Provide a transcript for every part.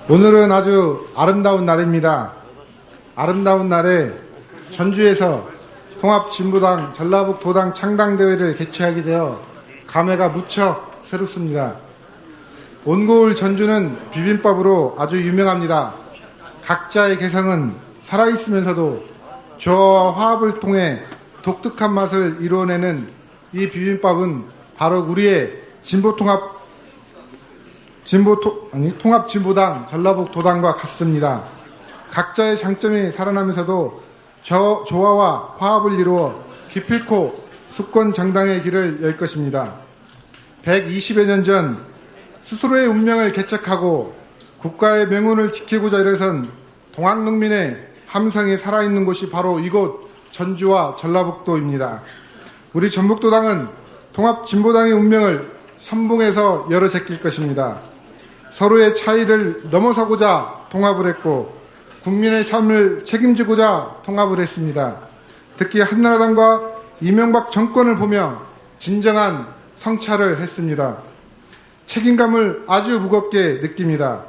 오늘은 아주 아름다운 날입니다. 아름다운 날에 전주에서 통합진보당 전라북 도당 창당대회를 개최하게 되어 감회가 무척 새롭습니다. 온고울 전주는 비빔밥으로 아주 유명합니다. 각자의 개성은 살아있으면서도 조화와 화합을 통해 독특한 맛을 이루어내는 이 비빔밥은 바로 우리의 통합진보당 전라북 도당과 같습니다. 각자의 장점이 살아나면서도 조화와 화합을 이루어 기필코 수권정당의 길을 열 것입니다. 120여 년 전 스스로의 운명을 개척하고 국가의 명운을 지키고자 일어선 동학농민의 함성이 살아있는 곳이 바로 이곳 전주와 전라북도입니다. 우리 전북도당은 통합진보당의 운명을 선봉해서 열어 제낄 것입니다. 서로의 차이를 넘어서고자 통합을 했고 국민의 삶을 책임지고자 통합을 했습니다. 특히 한나라당과 이명박 정권을 보며 진정한 성찰을 했습니다. 책임감을 아주 무겁게 느낍니다.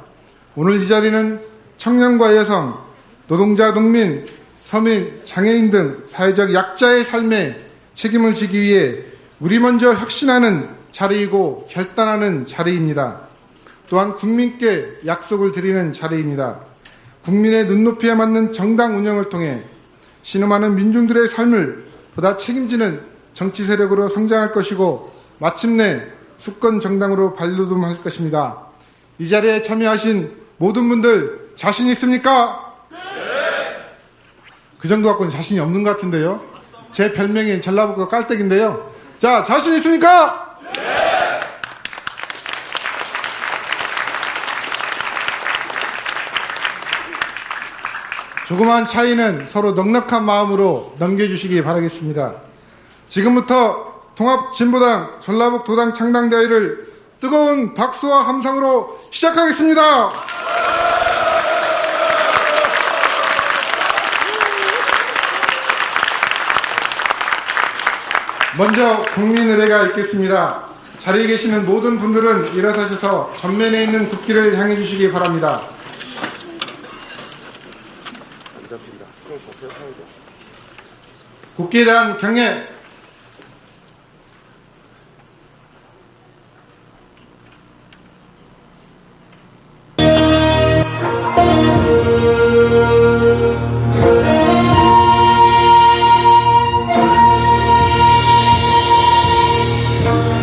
오늘 이 자리는 청년과 여성, 노동자, 농민, 서민, 장애인 등 사회적 약자의 삶에 책임을 지기 위해 우리 먼저 혁신하는 자리이고 결단하는 자리입니다. 또한 국민께 약속을 드리는 자리입니다. 국민의 눈높이에 맞는 정당 운영을 통해 신음하는 민중들의 삶을 보다 책임지는 정치 세력으로 성장할 것이고 마침내 수권 정당으로 발돋움할 것입니다. 이 자리에 참여하신 모든 분들 자신 있습니까? 네. 그 정도 갖고는 자신이 없는 것 같은데요. 제 별명인 전라북도 깔때기인데요. 자, 자신 있습니까? 네. 조그만 차이는 서로 넉넉한 마음으로 넘겨주시기 바라겠습니다. 지금부터 통합진보당 전라북 도당 창당대회를 뜨거운 박수와 함성으로 시작하겠습니다. 먼저 국민의례가 있겠습니다. 자리에 계시는 모든 분들은 일어서셔서 전면에 있는 국기를 향해 주시기 바랍니다. 국기에 대한 경례.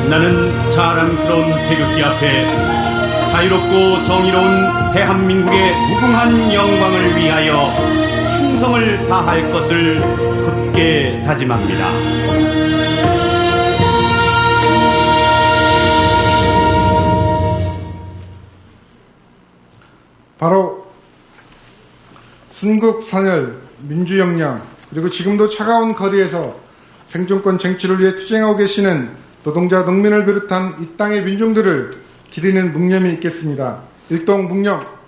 나는 자랑스러운 태극기 앞에 자유롭고 정의로운 대한민국의 무궁한 영광을 위하여 충성을 다할 것을 굳게 다짐합니다. 바로 순국선열, 민주혁명, 그리고 지금도 차가운 거리에서 생존권 쟁취를 위해 투쟁하고 계시는 노동자, 농민을 비롯한 이 땅의 민중들을 기리는 묵념이 있겠습니다. 일동 묵념.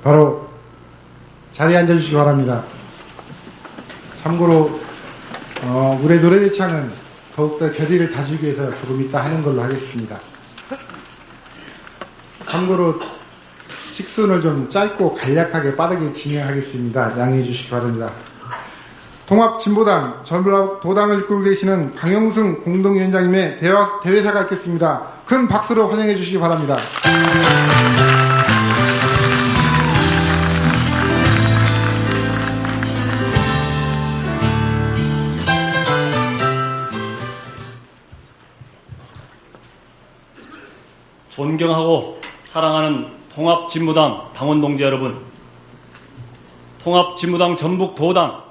바로 자리에 앉아주시기 바랍니다. 참고로 우리 노래대창은 더욱더 결의를 다지기 위해서 조금 이따 하는 걸로 하겠습니다. 참고로 식순을 좀 짧고 간략하게 빠르게 진행하겠습니다. 양해해 주시기 바랍니다. 통합진보당 전라북 도당을 이끌고 계시는 강영승 공동위원장님의 대회사가 있겠습니다. 큰 박수로 환영해 주시기 바랍니다. 존경하고 사랑하는 통합진보당 당원 동지 여러분, 통합진보당 전북도당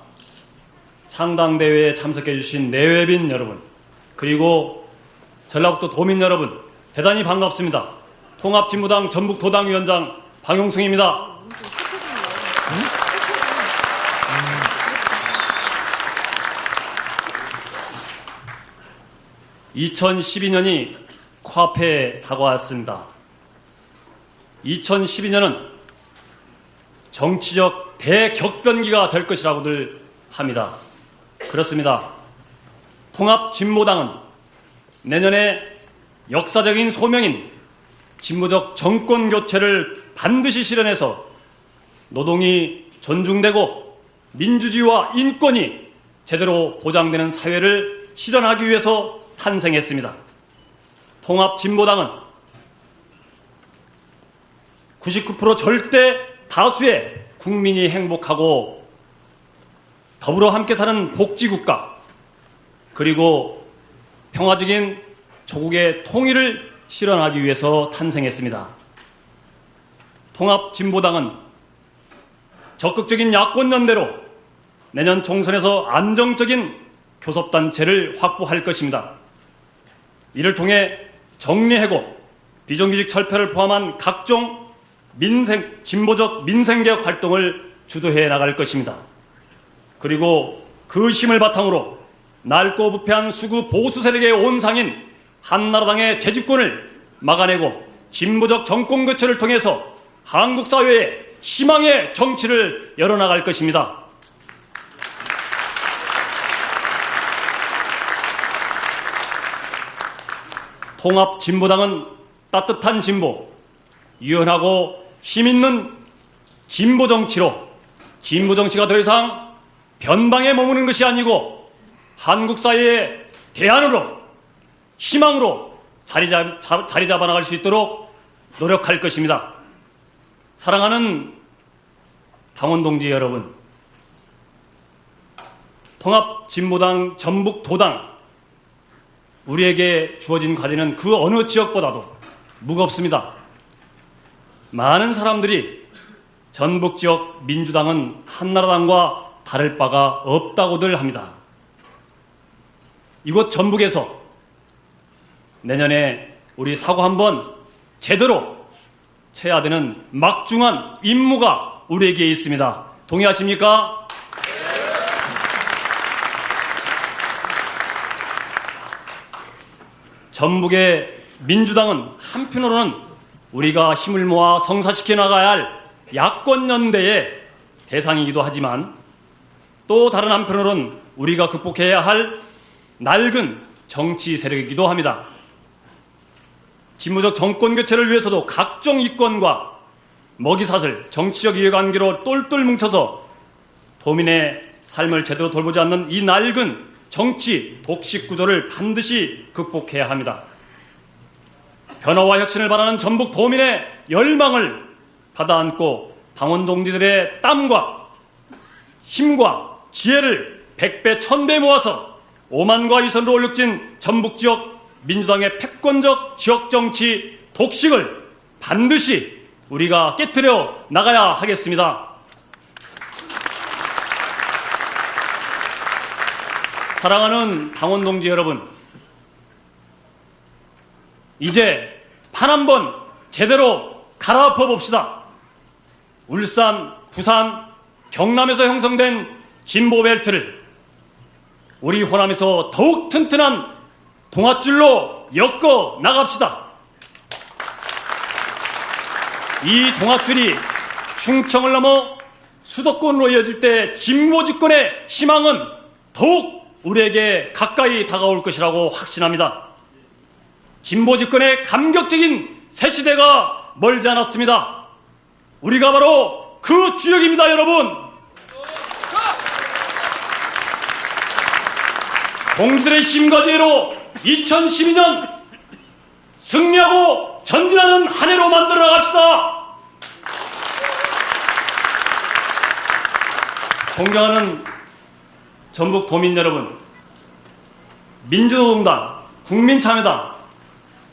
창당대회에 참석해 주신 내외빈 여러분, 그리고 전라북도 도민 여러분, 대단히 반갑습니다. 통합진보당 전북도당위원장 방용승입니다. 2012년이 코앞에 다가왔습니다. 2012년은 정치적 대격변기가 될 것이라고들 합니다. 그렇습니다. 통합진보당은 내년에 역사적인 소명인 진보적 정권 교체를 반드시 실현해서 노동이 존중되고 민주주의와 인권이 제대로 보장되는 사회를 실현하기 위해서 탄생했습니다. 통합진보당은 99% 절대 다수의 국민이 행복하고 더불어 함께 사는 복지국가, 그리고 평화적인 조국의 통일을 실현하기 위해서 탄생했습니다. 통합진보당은 적극적인 야권연대로 내년 총선에서 안정적인 교섭단체를 확보할 것입니다. 이를 통해 정리해고 비정규직 철폐를 포함한 각종 진보적 민생개혁 활동을 주도해 나갈 것입니다. 그리고 그 힘을 바탕으로 낡고 부패한 수구 보수 세력의 온상인 한나라당의 재집권을 막아내고 진보적 정권 교체를 통해서 한국 사회에 희망의 정치를 열어나갈 것입니다. 통합진보당은 따뜻한 진보, 유연하고 힘있는 진보 정치로 진보 정치가 더 이상 변방에 머무는 것이 아니고 한국 사회의 대안으로 희망으로 자리 잡아 나갈 수 있도록 노력할 것입니다. 사랑하는 당원 동지 여러분, 통합진보당 전북도당, 우리에게 주어진 과제는 그 어느 지역보다도 무겁습니다. 많은 사람들이 전북 지역 민주당은 한나라당과 다를 바가 없다고들 합니다. 이곳 전북에서 내년에 우리 사고 한번 제대로 쳐야 되는 막중한 임무가 우리에게 있습니다. 동의하십니까? 전북의 민주당은 한편으로는 우리가 힘을 모아 성사시켜 나가야 할 야권연대의 대상이기도 하지만 또 다른 한편으로는 우리가 극복해야 할 낡은 정치 세력이기도 합니다. 진보적 정권 교체를 위해서도 각종 이권과 먹이사슬, 정치적 이해관계로 똘똘 뭉쳐서 도민의 삶을 제대로 돌보지 않는 이 낡은 정치 독식 구조를 반드시 극복해야 합니다. 변화와 혁신을 바라는 전북 도민의 열망을 받아안고 당원 동지들의 땀과 힘과 지혜를 100배, 1000배 모아서 오만과 이선으로 올력진 전북 지역 민주당의 패권적 지역 정치 독식을 반드시 우리가 깨트려 나가야 하겠습니다. 사랑하는 당원 동지 여러분, 이제 판 한번 제대로 갈아엎어 봅시다. 울산, 부산, 경남에서 형성된 진보 벨트를 우리 호남에서 더욱 튼튼한 동아줄로 엮어 나갑시다. 이 동아줄이 충청을 넘어 수도권으로 이어질 때 진보 집권의 희망은 더욱 우리에게 가까이 다가올 것이라고 확신합니다. 진보 집권의 감격적인 새 시대가 멀지 않았습니다. 우리가 바로 그 주역입니다, 여러분. 동지들의 힘과 지혜로 2012년 승리하고 전진하는 한 해로 만들어 나갑시다. 존경하는 전북 도민 여러분, 민주노동당, 국민참여당,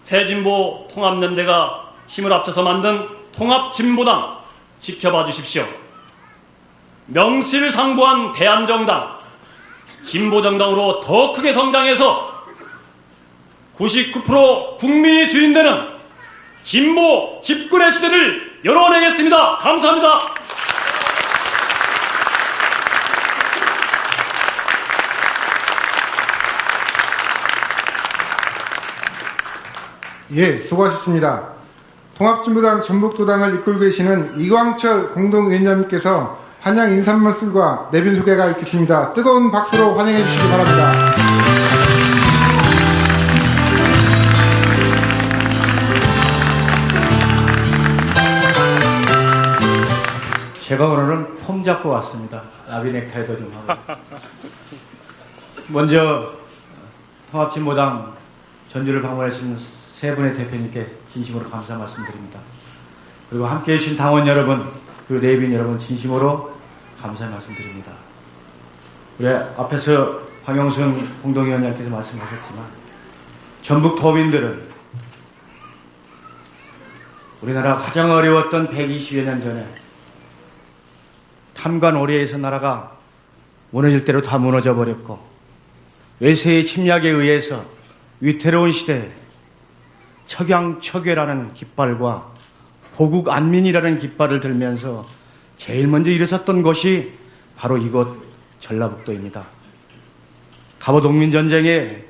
새진보 통합연대가 힘을 합쳐서 만든 통합진보당 지켜봐 주십시오. 명실상부한 대한정당, 진보정당으로 더 크게 성장해서 99% 국민이 주인되는 진보 집권의 시대를 열어내겠습니다. 감사합니다. 예, 수고하셨습니다. 통합진보당 전북도당을 이끌고 계시는 이광철 공동위원장님께서 환영 인사 말씀과 내빈 소개가 있겠습니다. 뜨거운 박수로 환영해 주시기 바랍니다. 제가 오늘은 폼 잡고 왔습니다. 나비 넥타이도 좀 하고. 먼저 통합진보당 전주를 방문하신 세 분의 대표님께 진심으로 감사 말씀드립니다. 그리고 함께해 주신 당원 여러분, 그리고 내빈 여러분 진심으로 감사 말씀드립니다. 우리 앞에서 황영순 공동위원장께서 말씀하셨지만 전북 도민들은 우리나라 가장 어려웠던 120여 년 전에 탐관 오리에서 나라가 무너질 대로 다 무너져 버렸고 외세의 침략에 의해서 위태로운 시대에 척양척외라는 깃발과 보국 안민이라는 깃발을 들면서 제일 먼저 일어섰던 곳이 바로 이곳 전라북도입니다. 갑오동민전쟁의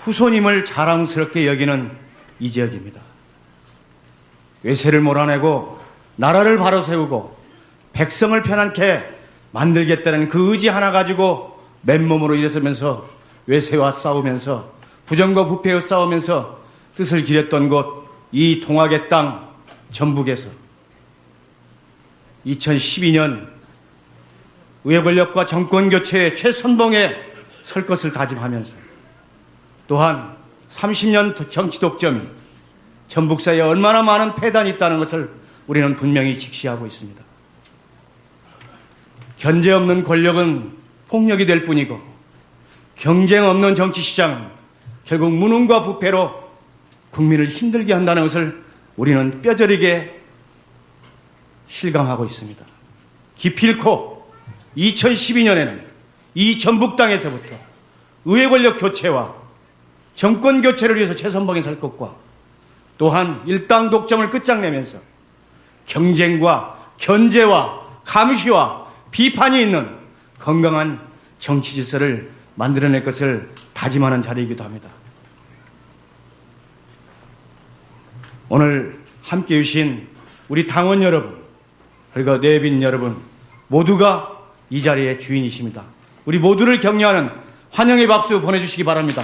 후손임을 자랑스럽게 여기는 이 지역입니다. 외세를 몰아내고 나라를 바로 세우고 백성을 편안케 만들겠다는 그 의지 하나 가지고 맨몸으로 일어서면서 외세와 싸우면서 부정과 부패와 싸우면서 뜻을 기렸던 곳 이 동학의 땅 전북에서 2012년 의회 권력과 정권 교체의 최선봉에 설 것을 다짐하면서 또한 30년 정치 독점이 전북사에 얼마나 많은 폐단이 있다는 것을 우리는 분명히 직시하고 있습니다. 견제 없는 권력은 폭력이 될 뿐이고 경쟁 없는 정치시장은 결국 무능과 부패로 국민을 힘들게 한다는 것을 우리는 뼈저리게 실감하고 있습니다. 기필코 2012년에는 이 전북 땅에서부터 의회 권력 교체와 정권 교체를 위해서 최선봉에 설 것과 또한 일당 독점을 끝장내면서 경쟁과 견제와 감시와 비판이 있는 건강한 정치 질서를 만들어낼 것을 다짐하는 자리이기도 합니다. 오늘 함께 해주신 우리 당원 여러분, 그리고 내빈 여러분 모두가 이 자리의 주인이십니다. 우리 모두를 격려하는 환영의 박수 보내주시기 바랍니다.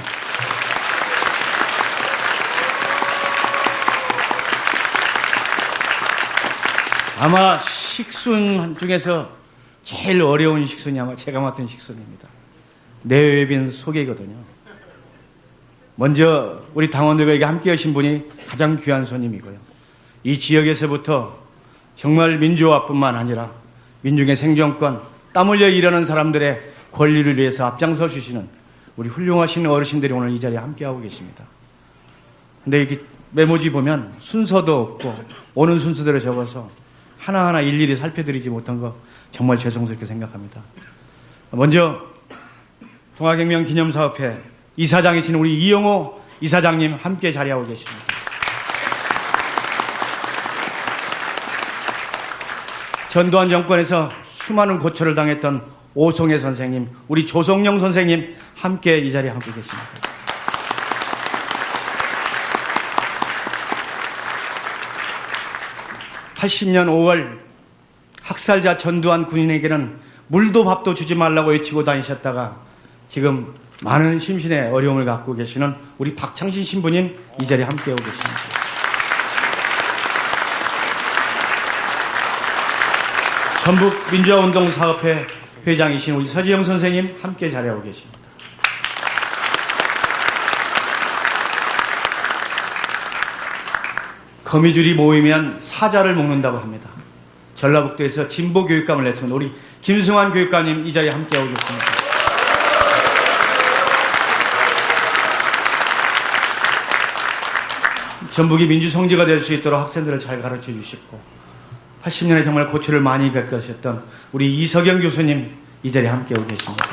아마 식순 중에서 제일 어려운 식순이 아마 제가 맡은 식순입니다. 내외빈 소개거든요. 먼저 우리 당원들에게 함께 하신 분이 가장 귀한 손님이고요. 이 지역에서부터 정말 민주화뿐만 아니라 민중의 생존권, 땀 흘려 일하는 사람들의 권리를 위해서 앞장서 주시는 우리 훌륭하신 어르신들이 오늘 이 자리에 함께하고 계십니다. 근데 이렇게 메모지 보면 순서도 없고 오는 순서대로 적어서 하나하나 일일이 살펴드리지 못한 거 정말 죄송스럽게 생각합니다. 먼저 동학혁명 기념사업회 이사장이신 우리 이영호 이사장님 함께 자리하고 계십니다. 전두환 정권에서 수많은 고초를 당했던 오송혜 선생님, 우리 조성영 선생님 함께 이 자리에 함께 계십니다. (80년 5월) 학살자 전두환 군인에게는 물도 밥도 주지 말라고 외치고 다니셨다가 지금 많은 심신의 어려움을 갖고 계시는 우리 박창신 신부님 이 자리에 함께하고 계십니다. 전북민주화운동사업회 회장이신 우리 서지영 선생님 함께 자리하고 계십니다. 거미줄이 모이면 사자를 먹는다고 합니다. 전라북도에서 진보교육감을 냈습니다. 우리 김승환 교육감님 이 자리에 함께하고 계십니다. 전북이 민주성지가 될 수 있도록 학생들을 잘 가르쳐 주시고 80년에 정말 고초를 많이 겪으셨던 우리 이석영 교수님 이 자리에 함께 오고 계십니다.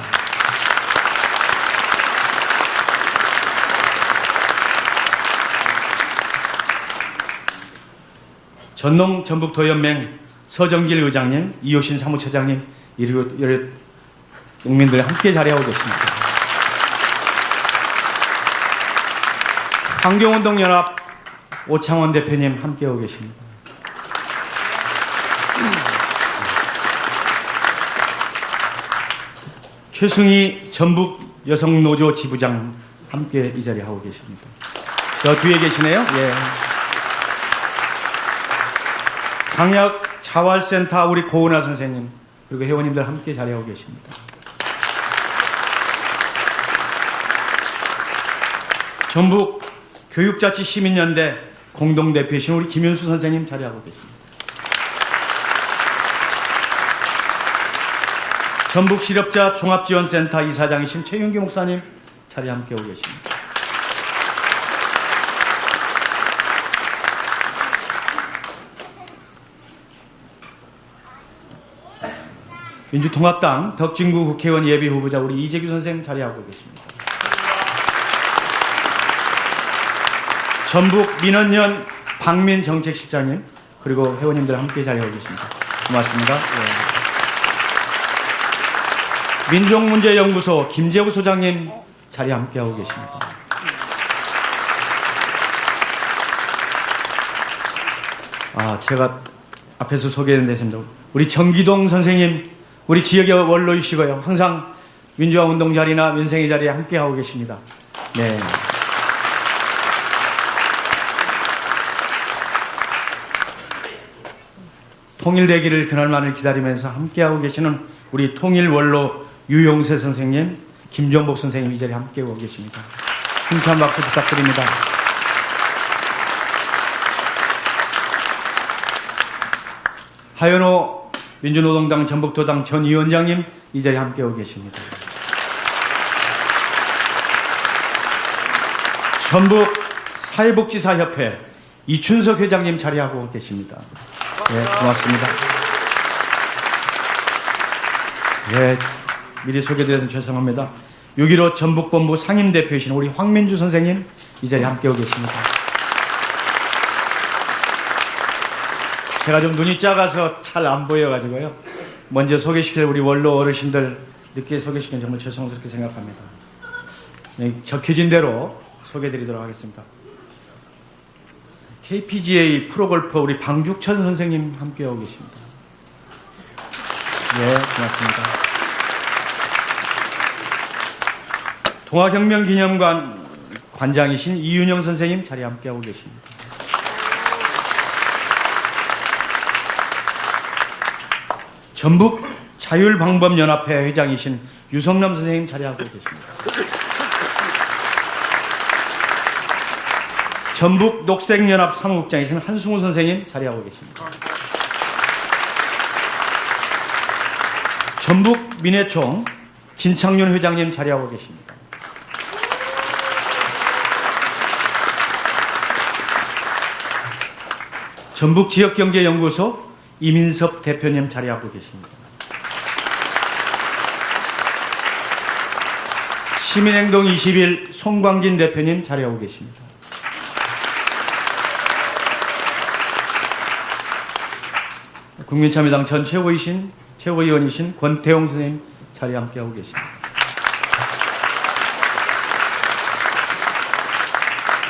전농 전북도연맹 서정길 의장님, 이호신 사무처장님, 이리고 여러 농민들 함께 자리하고 계십니다. 환경운동연합 오창원 대표님 함께 오고 계십니다. 최승희 전북 여성노조 지부장 함께 이 자리에 하고 계십니다. 저 뒤에 계시네요. 예. 광역 자활센터 우리 고은아 선생님 그리고 회원님들 함께 자리하고 계십니다. 전북 교육자치 시민연대 공동대표이신 우리 김윤수 선생님 자리하고 계십니다. 전북 실업자 종합지원센터 이사장이신 최윤기 목사님 자리에 함께 오고 계십니다. 민주통합당 덕진구 국회의원 예비후보자 우리 이재규 선생님 자리하고 계십니다. 전북 민원연 박민 정책실장님 그리고 회원님들 함께 자리하고 계십니다. 고맙습니다. 예. 민족문제연구소 김재우 소장님 자리에 함께하고 계십니다. 제가 앞에서 소개했는데 우리 정기동 선생님 우리 지역의 원로이시고요. 항상 민주화 운동 자리나 민생의 자리에 함께하고 계십니다. 네. 통일되기를 그날만을 기다리면서 함께하고 계시는 우리 통일원로 유용세 선생님, 김종복 선생님 이 자리에 함께하고 계십니다. 힘찬 박수 부탁드립니다. 하연호 민주노동당 전북도당 전 위원장님 이 자리에 함께하고 계십니다. 전북 사회복지사협회 이춘석 회장님 자리하고 계십니다. 네, 고맙습니다. 네, 미리 소개드려서 죄송합니다. 6.15 전북본부 상임대표이신 우리 황민주 선생님 이 자리에 함께하고 계십니다. 제가 좀 눈이 작아서 잘 안 보여가지고요. 먼저 소개시킬 우리 원로 어르신들 늦게 소개시키면 정말 죄송스럽게 생각합니다. 적혀진 대로 소개드리도록 하겠습니다. KPGA 프로골퍼 우리 방죽천 선생님 함께하고 계십니다. 네, 고맙습니다. 동아혁명기념관 관장이신 이윤영 선생님 자리에 함께하고 계십니다. 전북 자율방법연합회 회장이신 유성남 선생님 자리하고 계십니다. 전북 녹색연합 사무국장이신 한승우 선생님 자리하고 계십니다. 전북 민해총 진창윤 회장님 자리하고 계십니다. 전북 지역경제연구소 이민섭 대표님 자리하고 계십니다. 시민행동 21 송광진 대표님 자리하고 계십니다. 국민참여당 전 최고위원이신 권태용 선생님 자리에 함께하고 계십니다.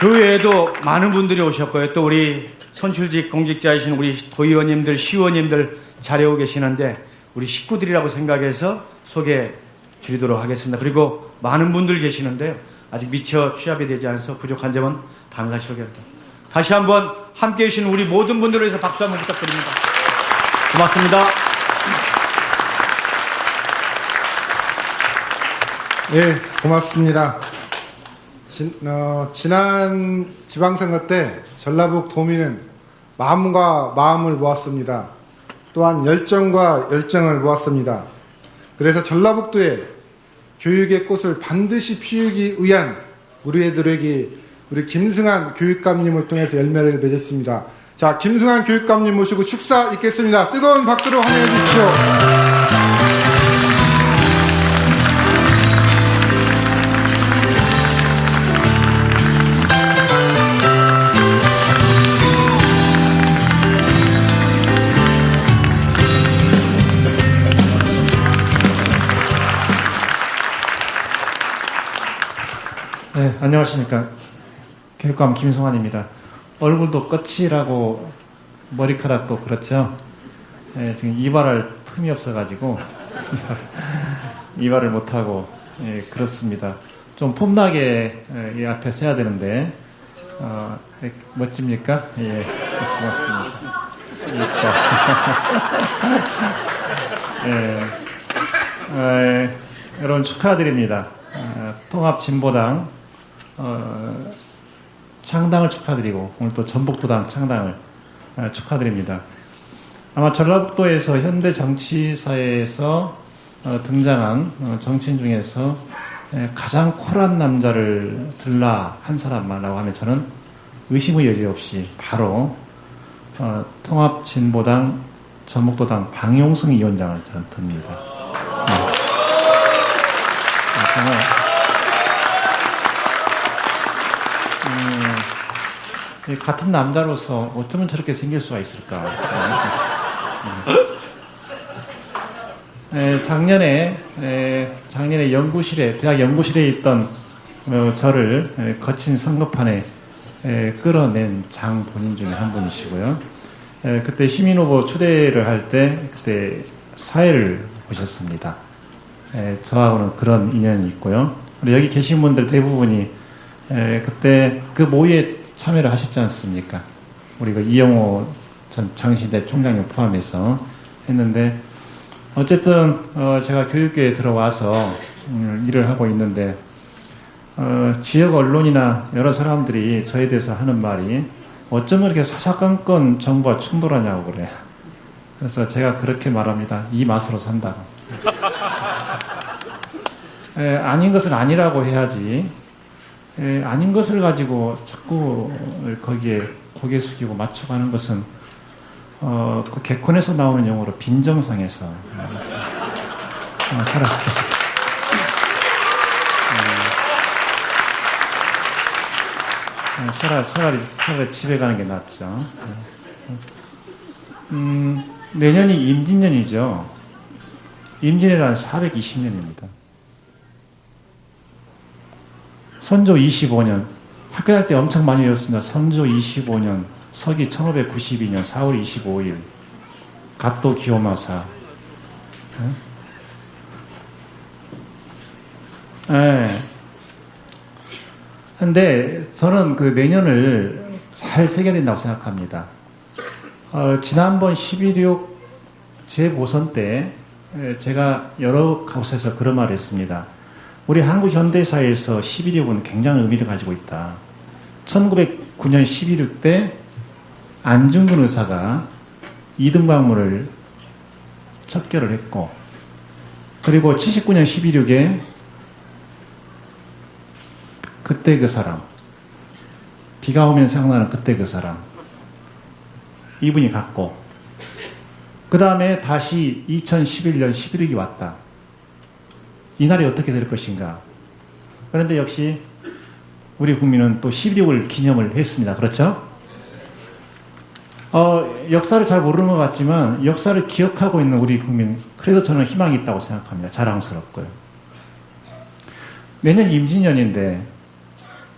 그 외에도 많은 분들이 오셨고요. 또 우리 선출직 공직자이신 우리 도의원님들, 시의원님들 자리하고 계시는데 우리 식구들이라고 생각해서 소개해 드리도록 하겠습니다. 그리고 많은 분들 계시는데요. 아직 미처 취합이 되지 않아서 부족한 점은 담사시 소개합니다. 다시 한번 함께해 주신 우리 모든 분들을 위해서 박수 한번 부탁드립니다. 고맙습니다. 예, 고맙습니다. 지난 지방선거 때 전라북 도민은 마음과 마음을 모았습니다. 또한 열정과 열정을 모았습니다. 그래서 전라북도에 교육의 꽃을 반드시 피우기 위한 우리 애들에게 우리 김승한 교육감님을 통해서 열매를 맺었습니다. 자, 김승한 교육감님 모시고 축사 있겠습니다. 뜨거운 박수로 환영해 주십시오. 네, 안녕하십니까. 교육감 김승환입니다. 얼굴도 끝이라고 머리카락도 그렇죠. 네, 지금 이발할 틈이 없어가지고 이발을 못하고 그렇습니다. 좀 폼나게 이 앞에 서야 되는데 멋집니까? 예, 고맙습니다. 예, 여러분 축하드립니다. 통합진보당 창당을 축하드리고 오늘 또 전북도당 창당을 축하드립니다. 아마 전라북도에서 현대 정치사회에서 등장한 정치인 중에서 가장 콜한 남자를 들라 한 사람만라고 하면 저는 의심의 여지 없이 바로 통합진보당 전북도당 방용승 위원장을 저는 듭니다. 정말 같은 남자로서 어쩌면 저렇게 생길 수가 있을까. 작년에 대학 연구실에 있던 저를 거친 선거판에 끌어낸 장 본인 중에 한 분이시고요. 그때 시민후보 추대를 할 때 그때 사회를 보셨습니다. 저하고는 그런 인연이 있고요. 여기 계신 분들 대부분이 그때 그 모의에 참여를 하셨지 않습니까? 우리가 이영호 전 장신대 총장님 포함해서 했는데 어쨌든 제가 교육계에 들어와서 일을 하고 있는데 지역 언론이나 여러 사람들이 저에 대해서 하는 말이 어쩌면 이렇게 사사건건 정부와 충돌하냐고 그래. 그래서 제가 그렇게 말합니다. 이 맛으로 산다고. 아닌 것은 아니라고 해야지. 아닌 것을 가지고 자꾸 거기에 고개 숙이고 맞춰가는 것은 그 개콘에서 나오는 용어로 빈정상해서 차라리 집에 가는 게 낫죠. 내년이 임진년이죠. 임진왜란 420년입니다. 선조 25년, 학교 다닐 때 엄청 많이 외웠습니다. 선조 25년, 서기 1592년 4월 25일, 갓도 기요마사. 근데 저는 그 내년을 잘 새겨야 된다고 생각합니다. 지난번 11.6 재보선 때 제가 여러 곳에서 그런 말을 했습니다. 우리 한국 현대사에서 11.6은 굉장한 의미를 가지고 있다. 1909년 11.6 때 안중근 의사가 이등박물을 척결을 했고, 그리고 79년 11.6에 그때 그 사람, 비가 오면 생각나는 그때 그 사람, 이분이 갔고, 그 다음에 다시 2011년 11.6이 왔다. 이날이 어떻게 될 것인가. 그런데 역시 우리 국민은 또 11.6을 기념을 했습니다. 그렇죠? 역사를 잘 모르는 것 같지만 역사를 기억하고 있는 우리 국민, 그래도 저는 희망이 있다고 생각합니다. 자랑스럽고요. 내년 임진년인데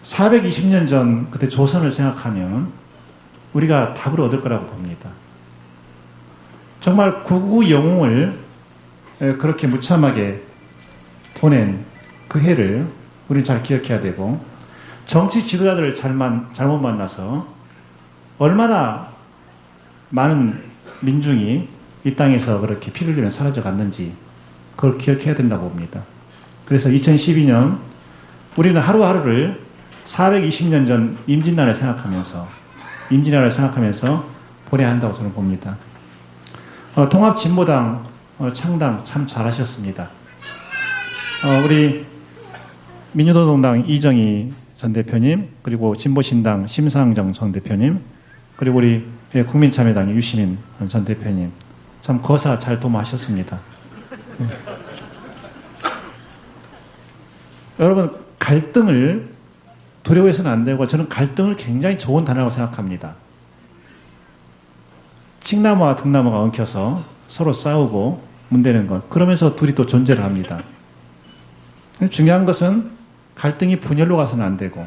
420년 전 그때 조선을 생각하면 우리가 답을 얻을 거라고 봅니다. 정말 구구 영웅을 그렇게 무참하게 보낸 그 해를 우리는 잘 기억해야 되고, 정치 지도자들을 잘못 만나서 얼마나 많은 민중이 이 땅에서 그렇게 피를 흘리며 사라져갔는지 그걸 기억해야 된다고 봅니다. 그래서 2012년 우리는 하루하루를 420년 전 임진왜란을 생각하면서 보내야 한다고 저는 봅니다. 통합진보당 창당 참 잘하셨습니다. 우리 민주노동당 이정희 전 대표님, 그리고 진보신당 심상정 전 대표님, 그리고 우리 국민참여당 유시민 전 대표님, 참 거사 잘 도모하셨습니다. 여러분, 갈등을 두려워해서는 안 되고, 저는 갈등을 굉장히 좋은 단어라고 생각합니다. 칡나무와 등나무가 엉켜서 서로 싸우고 문대는 것, 그러면서 둘이 또 존재를 합니다. 중요한 것은 갈등이 분열로 가서는 안 되고,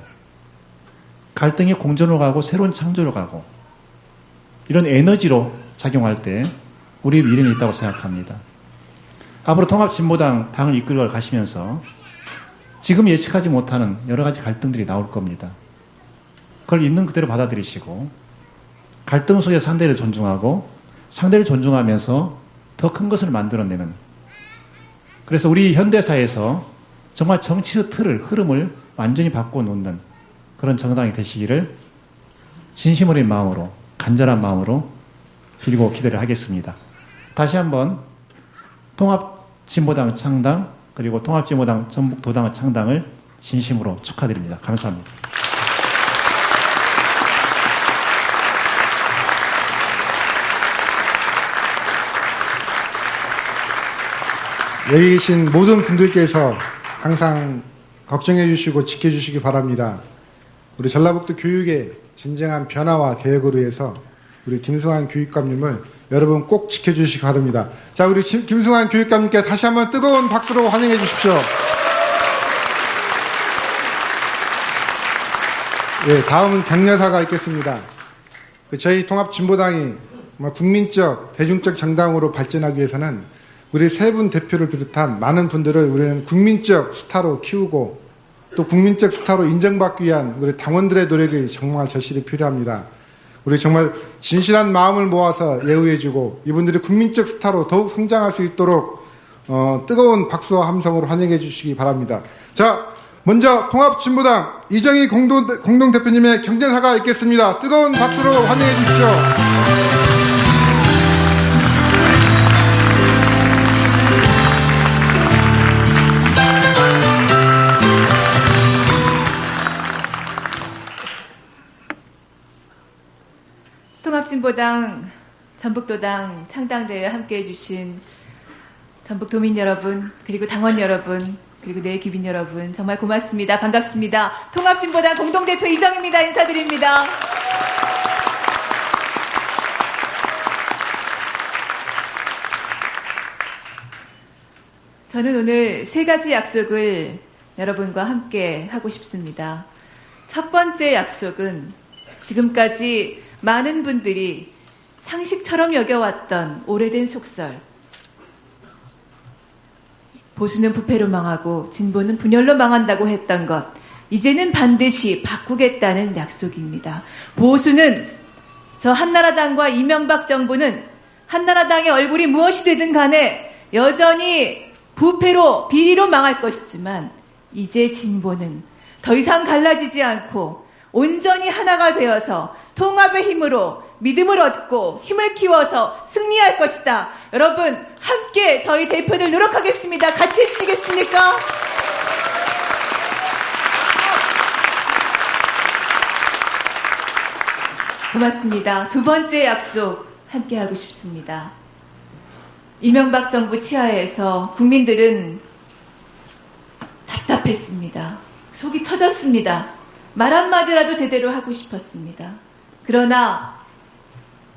갈등이 공존으로 가고 새로운 창조로 가고, 이런 에너지로 작용할 때 우리 미래는 있다고 생각합니다. 앞으로 통합진보당 당을 이끌어 가시면서 지금 예측하지 못하는 여러 가지 갈등들이 나올 겁니다. 그걸 있는 그대로 받아들이시고, 갈등 속에 상대를 존중하고 상대를 존중하면서 더 큰 것을 만들어내는, 그래서 우리 현대사에서 정말 정치의 틀을, 흐름을 완전히 바꿔놓는 그런 정당이 되시기를 진심 어린 마음으로, 간절한 마음으로 빌고 기대를 하겠습니다. 다시 한번 통합진보당 창당, 그리고 통합진보당 전북도당 창당을 진심으로 축하드립니다. 감사합니다. 여기 계신 모든 분들께서 항상 걱정해 주시고 지켜주시기 바랍니다. 우리 전라북도 교육의 진정한 변화와 개혁을 위해서 우리 김승환 교육감님을 여러분 꼭 지켜주시기 바랍니다. 자, 우리 김승환 교육감님께 다시 한번 뜨거운 박수로 환영해 주십시오. 예, 다음은 격려사가 있겠습니다. 저희 통합진보당이 정말 국민적, 대중적 정당으로 발전하기 위해서는 우리 세 분 대표를 비롯한 많은 분들을 우리는 국민적 스타로 키우고 또 국민적 스타로 인정받기 위한 우리 당원들의 노력이 정말 절실히 필요합니다. 우리 정말 진실한 마음을 모아서 예우해주고 이분들이 국민적 스타로 더욱 성장할 수 있도록 뜨거운 박수와 함성으로 환영해 주시기 바랍니다. 자, 먼저 통합진보당 이정희 공동대표님의 경제사가 있겠습니다. 뜨거운 박수로 환영해 주십시오. 통합진보당 전북도당 창당대회에 함께해 주신 전북도민 여러분, 그리고 당원 여러분, 그리고 내 귀빈 여러분, 정말 고맙습니다. 반갑습니다. 통합진보당 공동대표 이정입니다. 인사드립니다. 저는 오늘 세 가지 약속을 여러분과 함께 하고 싶습니다. 첫 번째 약속은 지금까지 많은 분들이 상식처럼 여겨왔던 오래된 속설, 보수는 부패로 망하고 진보는 분열로 망한다고 했던 것, 이제는 반드시 바꾸겠다는 약속입니다. 보수는, 저 한나라당과 이명박 정부는 한나라당의 얼굴이 무엇이 되든 간에 여전히 부패로 비리로 망할 것이지만, 이제 진보는 더 이상 갈라지지 않고 온전히 하나가 되어서 통합의 힘으로 믿음을 얻고 힘을 키워서 승리할 것이다. 여러분, 함께 저희 대표들 노력하겠습니다. 같이 해주시겠습니까? 고맙습니다. 두 번째 약속 함께 하고 싶습니다. 이명박 정부 치하에서 국민들은 답답했습니다. 속이 터졌습니다. 말 한마디라도 제대로 하고 싶었습니다. 그러나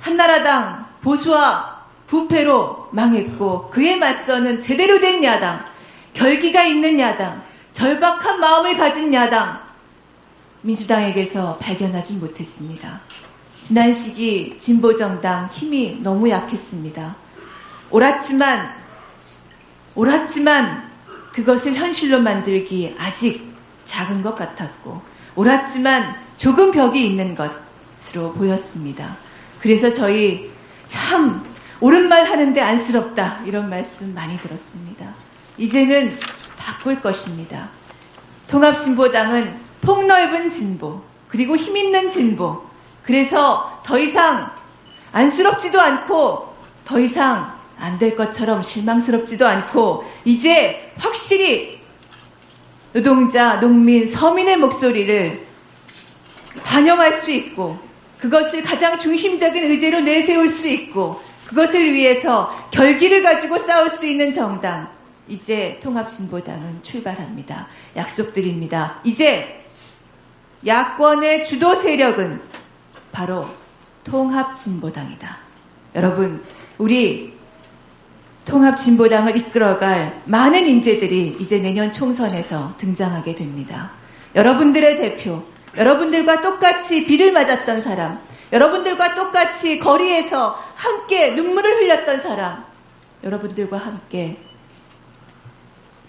한나라당 보수와 부패로 망했고 그에 맞서는 제대로 된 야당, 결기가 있는 야당, 절박한 마음을 가진 야당, 민주당에게서 발견하지 못했습니다. 지난 시기 진보정당 힘이 너무 약했습니다. 옳았지만 그것을 현실로 만들기 아직 작은 것 같았고, 옳았지만 조금 벽이 있는 것으로 보였습니다. 그래서 저희 참 옳은 말 하는데 안쓰럽다, 이런 말씀 많이 들었습니다. 이제는 바꿀 것입니다. 통합진보당은 폭넓은 진보, 그리고 힘있는 진보, 그래서 더 이상 안쓰럽지도 않고 더 이상 안 될 것처럼 실망스럽지도 않고 이제 확실히 노동자, 농민, 서민의 목소리를 반영할 수 있고 그것을 가장 중심적인 의제로 내세울 수 있고 그것을 위해서 결기를 가지고 싸울 수 있는 정당, 이제 통합진보당은 출발합니다. 약속드립니다. 이제 야권의 주도 세력은 바로 통합진보당이다. 여러분, 우리 통합진보당을 이끌어갈 많은 인재들이 이제 내년 총선에서 등장하게 됩니다. 여러분들의 대표, 여러분들과 똑같이 비를 맞았던 사람, 여러분들과 똑같이 거리에서 함께 눈물을 흘렸던 사람, 여러분들과 함께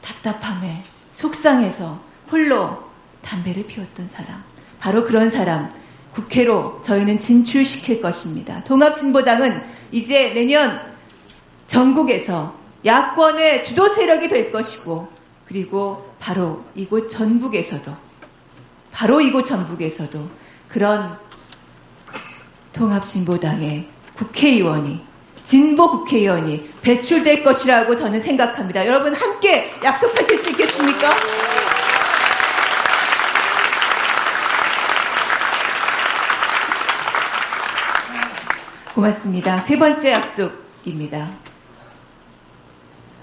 답답함에 속상해서 홀로 담배를 피웠던 사람, 바로 그런 사람 국회로 저희는 진출시킬 것입니다. 통합진보당은 이제 내년 전국에서 야권의 주도 세력이 될 것이고, 그리고 바로 이곳 전북에서도 그런 통합진보당의 국회의원이, 진보 국회의원이 배출될 것이라고 저는 생각합니다. 여러분 함께 약속하실 수 있겠습니까? 고맙습니다. 세 번째 약속입니다.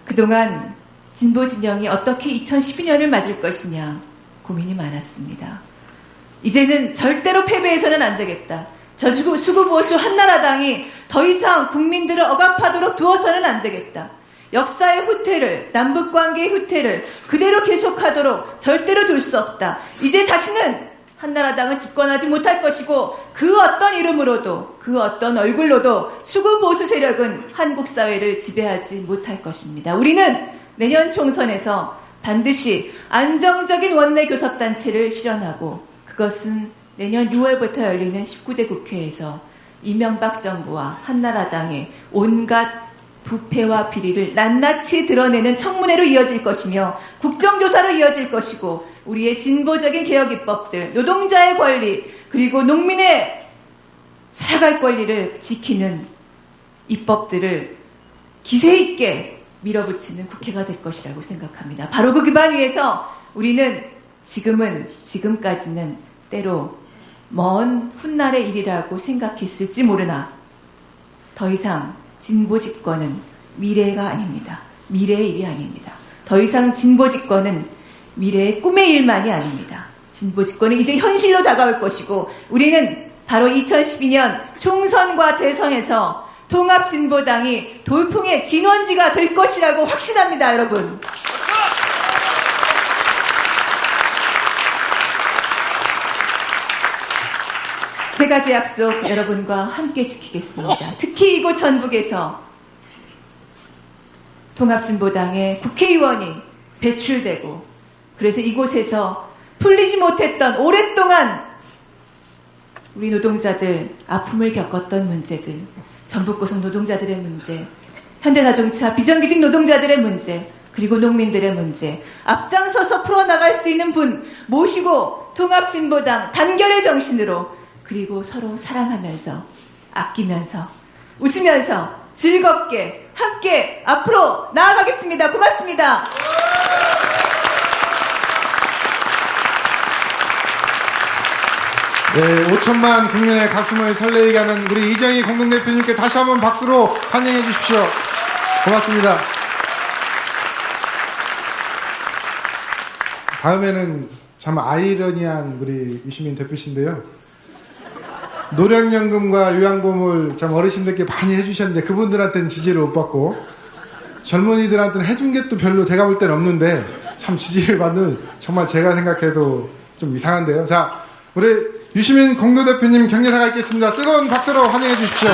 그동안 진보 진영이 어떻게 2012년을 맞을 것이냐 고민이 많았습니다. 이제는 절대로 패배해서는 안 되겠다. 수구보수 한나라당이 더 이상 국민들을 억압하도록 두어서는 안 되겠다. 역사의 후퇴를, 남북관계의 후퇴를 그대로 계속하도록 절대로 둘 수 없다. 이제 다시는 한나라당은 집권하지 못할 것이고 그 어떤 이름으로도 그 어떤 얼굴로도 수구보수 세력은 한국 사회를 지배하지 못할 것입니다. 우리는 내년 총선에서 반드시 안정적인 원내 교섭단체를 실현하고, 그것은 내년 6월부터 열리는 19대 국회에서 이명박 정부와 한나라당의 온갖 부패와 비리를 낱낱이 드러내는 청문회로 이어질 것이며 국정조사로 이어질 것이고, 우리의 진보적인 개혁 입법들, 노동자의 권리, 그리고 농민의 살아갈 권리를 지키는 입법들을 기세 있게 밀어붙이는 국회가 될 것이라고 생각합니다. 바로 그 기반 위에서 우리는 지금까지는 때로 먼 훗날의 일이라고 생각했을지 모르나 더 이상 진보 집권은 미래가 아닙니다. 미래의 일이 아닙니다. 더 이상 진보 집권은 미래의 꿈의 일만이 아닙니다. 진보 집권은 이제 현실로 다가올 것이고, 우리는 바로 2012년 총선과 대선에서 통합진보당이 돌풍의 진원지가 될 것이라고 확신합니다, 여러분. 세 가지 약속 여러분과 함께 지키겠습니다. 특히 이곳 전북에서 통합진보당의 국회의원이 배출되고, 그래서 이곳에서 풀리지 못했던 오랫동안 우리 노동자들 아픔을 겪었던 문제들, 전북고속 노동자들의 문제, 현대자동차 비정규직 노동자들의 문제, 그리고 농민들의 문제, 앞장서서 풀어나갈 수 있는 분 모시고 통합진보당 단결의 정신으로, 그리고 서로 사랑하면서 아끼면서 웃으면서 즐겁게 함께 앞으로 나아가겠습니다. 고맙습니다. 네, 5천만 국민의 가슴을 설레게 하는 우리 이정희 공동대표님께 다시 한번 박수로 환영해 주십시오. 고맙습니다. 다음에는 참 아이러니한 우리 유시민 대표신데요. 노령연금과 요양보험을 참 어르신들께 많이 해주셨는데 그분들한테는 지지를 못 받고, 젊은이들한테는 해준 게 또 별로 제가 볼 때는 없는데 참 지지를 받는, 정말 제가 생각해도 좀 이상한데요. 자, 우리 유시민 공동대표님 격려사가 있겠습니다. 뜨거운 박수로 환영해 주십시오.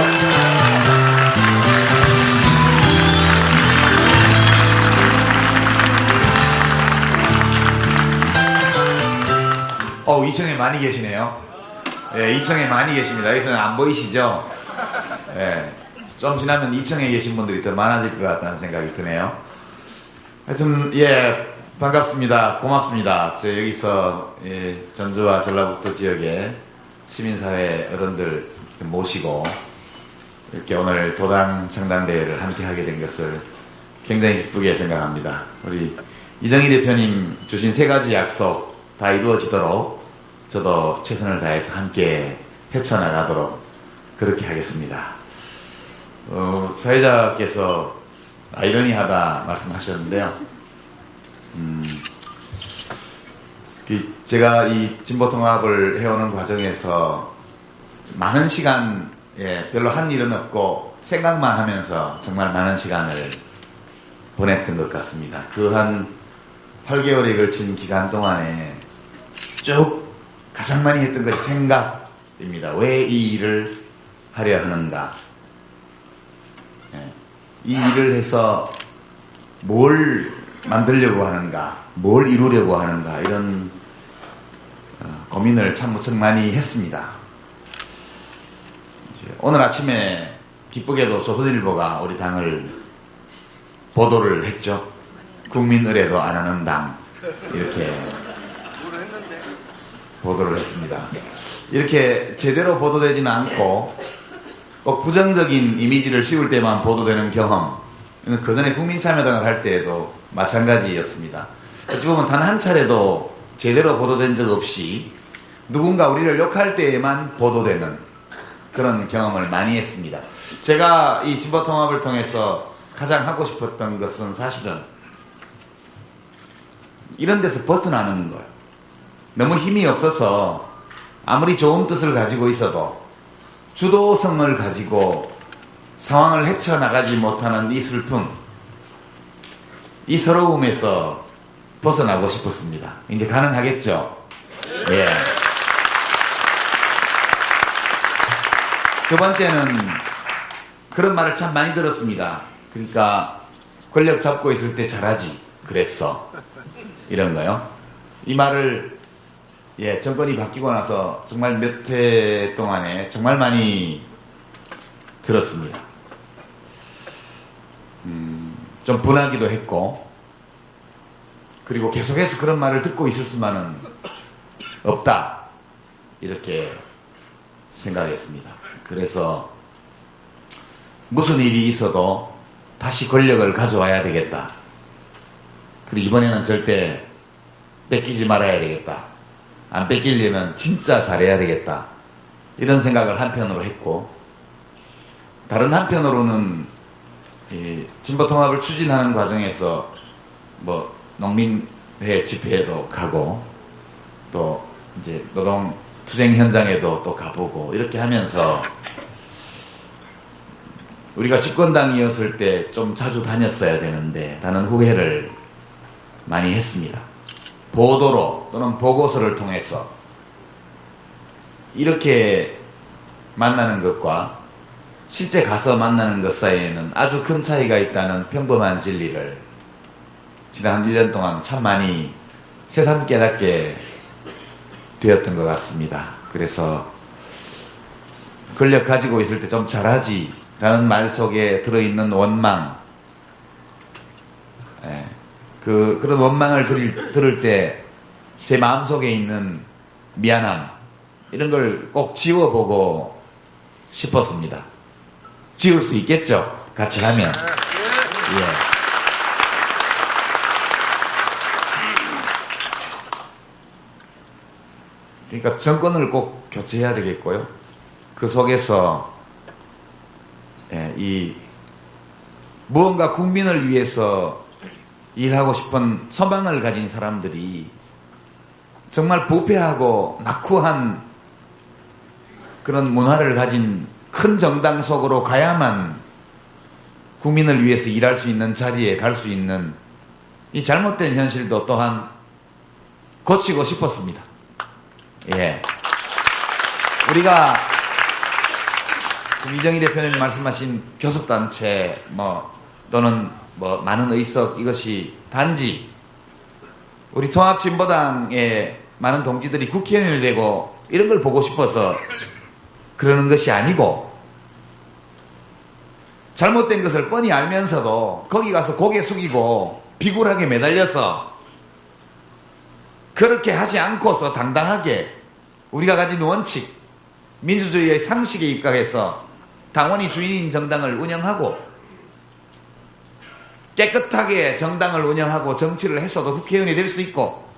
이청에 많이 계시네요. 예, 이청에 많이 계십니다. 여기서는 안 보이시죠? 예, 좀 지나면 이청에 계신 분들이 더 많아질 것 같다는 생각이 드네요. 하여튼, 예, 반갑습니다. 고맙습니다. 저 여기서 전주와 전라북도 지역의 시민사회 어른들 모시고 이렇게 오늘 도당 정당대회를 함께 하게 된 것을 굉장히 기쁘게 생각합니다. 우리 이정희 대표님 주신 3가지 약속 다 이루어지도록 저도 최선을 다해서 함께 헤쳐나가도록 그렇게 하겠습니다. 사회자께서 아이러니하다 말씀하셨는데요. 제가 이 진보통합을 해오는 과정에서 많은 시간, 별로 한 일은 없고 생각만 하면서 정말 많은 시간을 보냈던 것 같습니다. 그 한 8개월에 걸친 기간 동안에 쭉 가장 많이 했던 것이 생각입니다. 왜 이 일을 하려 하는가? 이 일을 해서 뭘 만들려고 하는가? 뭘 이루려고 하는가? 이런 고민을 참 무척 많이 했습니다. 오늘 아침에 기쁘게도 조선일보가 우리 당을 보도를 했죠. 국민 의례도 안 하는 당, 이렇게 보도를 했습니다. 이렇게 제대로 보도되지는 않고 꼭 부정적인 이미지를 씌울 때만 보도되는 경험, 그 전에 국민참여당을 할 때에도 마찬가지였습니다. 어찌 보면 단 한 차례도 제대로 보도된 적 없이 누군가 우리를 욕할 때에만 보도되는 그런 경험을 많이 했습니다. 제가 이 진보통합을 통해서 가장 하고 싶었던 것은 사실은 이런 데서 벗어나는 거예요. 너무 힘이 없어서 아무리 좋은 뜻을 가지고 있어도 주도성을 가지고 상황을 헤쳐나가지 못하는 이 슬픔, 이 서러움에서 벗어나고 싶었습니다. 이제 가능하겠죠? 예. 두 번째는 그런 말을 참 많이 들었습니다. 그러니까 권력 잡고 있을 때 잘하지 그랬어, 이런 거요. 이 말을 정권이 바뀌고 나서 정말 몇 해 동안에 정말 많이 들었습니다. 좀 분하기도 했고, 그리고 계속해서 그런 말을 듣고 있을 수만은 없다, 이렇게 생각했습니다. 그래서 무슨 일이 있어도 다시 권력을 가져와야 되겠다. 그리고 이번에는 절대 뺏기지 말아야 되겠다. 안 뺏기려면 진짜 잘해야 되겠다. 이런 생각을 한편으로 했고, 다른 한편으로는 이 진보통합을 추진하는 과정에서 뭐 농민회 집회에도 가고, 또 이제 노동 투쟁 현장에도 또 가보고, 이렇게 하면서 우리가 집권당이었을 때 좀 자주 다녔어야 되는데 라는 후회를 많이 했습니다. 보도로 또는 보고서를 통해서 이렇게 만나는 것과 실제 가서 만나는 것 사이에는 아주 큰 차이가 있다는 평범한 진리를 지난 1년 동안 참 많이 새삼 깨닫게 되었던 것 같습니다. 그래서 권력 가지고 있을 때 좀 잘하지 라는 말 속에 들어있는 원망, 그런 원망을 들을 때 제 마음속에 있는 미안함, 이런 걸 꼭 지워보고 싶었습니다. 지울 수 있겠죠? 같이 하면. 예. 그러니까 정권을 꼭 교체해야 되겠고요. 그 속에서 이 무언가 국민을 위해서 일하고 싶은 소망을 가진 사람들이 정말 부패하고 낙후한 그런 문화를 가진 큰 정당 속으로 가야만 국민을 위해서 일할 수 있는 자리에 갈 수 있는 이 잘못된 현실도 또한 고치고 싶었습니다. 예. 우리가 이정희 대표님이 말씀하신 교섭단체 또는 많은 의석, 이것이 단지 우리 통합진보당의 많은 동지들이 국회의원이 되고 이런 걸 보고 싶어서 그러는 것이 아니고, 잘못된 것을 뻔히 알면서도 거기 가서 고개 숙이고 비굴하게 매달려서 그렇게 하지 않고서 당당하게 우리가 가진 원칙, 민주주의의 상식에 입각해서 당원이 주인인 정당을 운영하고, 깨끗하게 정당을 운영하고 정치를 했어도 국회의원이 될 수 있고,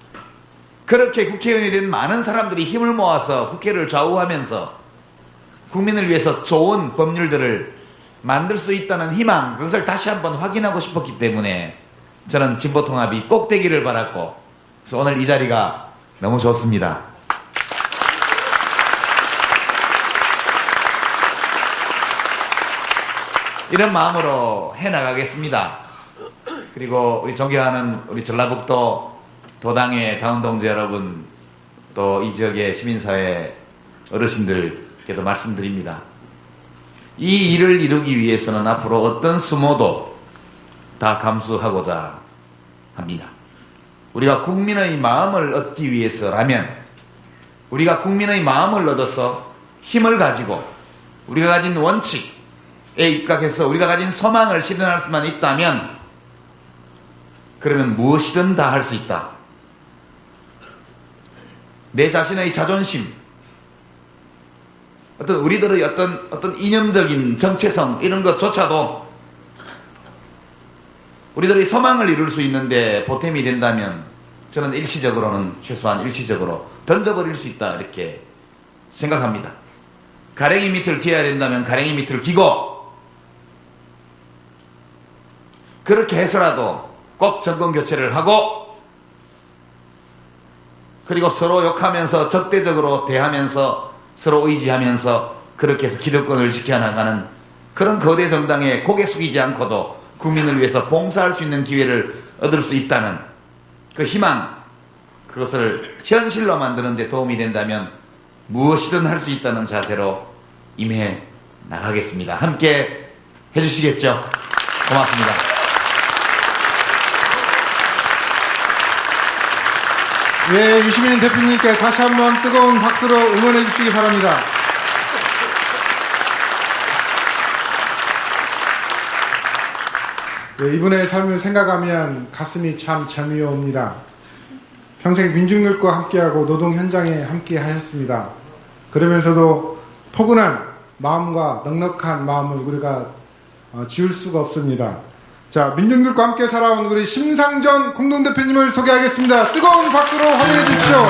그렇게 국회의원이 된 많은 사람들이 힘을 모아서 국회를 좌우하면서 국민을 위해서 좋은 법률들을 만들 수 있다는 희망, 그것을 다시 한번 확인하고 싶었기 때문에 저는 진보통합이 꼭 되기를 바랐고, 그래서 오늘 이 자리가 너무 좋습니다. 이런 마음으로 해나가겠습니다. 그리고 우리 존경하는 우리 전라북도 도당의 당원동지 여러분, 또 이 지역의 시민사회 어르신들께도 말씀드립니다. 이 일을 이루기 위해서는 앞으로 어떤 수모도 다 감수하고자 합니다. 우리가 국민의 마음을 얻기 위해서라면, 우리가 국민의 마음을 얻어서 힘을 가지고 우리가 가진 원칙에 입각해서 우리가 가진 소망을 실현할 수만 있다면, 그러면 무엇이든 다 할 수 있다. 내 자신의 자존심, 우리들의 어떤 이념적인 정체성, 이런 것조차도 우리들의 소망을 이룰 수 있는데 보탬이 된다면, 저는 최소한 일시적으로 던져버릴 수 있다, 이렇게 생각합니다. 가랭이 밑을 기어야 된다면 가랭이 밑을 기고, 그렇게 해서라도 꼭 정권 교체를 하고, 그리고 서로 욕하면서 적대적으로 대하면서 서로 의지하면서 그렇게 해서 기득권을 지켜나가는 그런 거대 정당에 고개 숙이지 않고도 국민을 위해서 봉사할 수 있는 기회를 얻을 수 있다는 그 희망, 그것을 현실로 만드는 데 도움이 된다면 무엇이든 할 수 있다는 자세로 임해 나가겠습니다. 함께 해주시겠죠? 고맙습니다. 예, 유시민 대표님께 다시 한번 뜨거운 박수로 응원해 주시기 바랍니다. 예, 이분의 삶을 생각하면 가슴이 참 저미어 옵니다. 평생 민중들과 함께하고 노동 현장에 함께 하셨습니다. 그러면서도 포근한 마음과 넉넉한 마음을 우리가 지울 수가 없습니다. 자, 민중들과 함께 살아온 우리 심상정 공동대표님을 소개하겠습니다. 뜨거운 박수로 환영해 주십시오.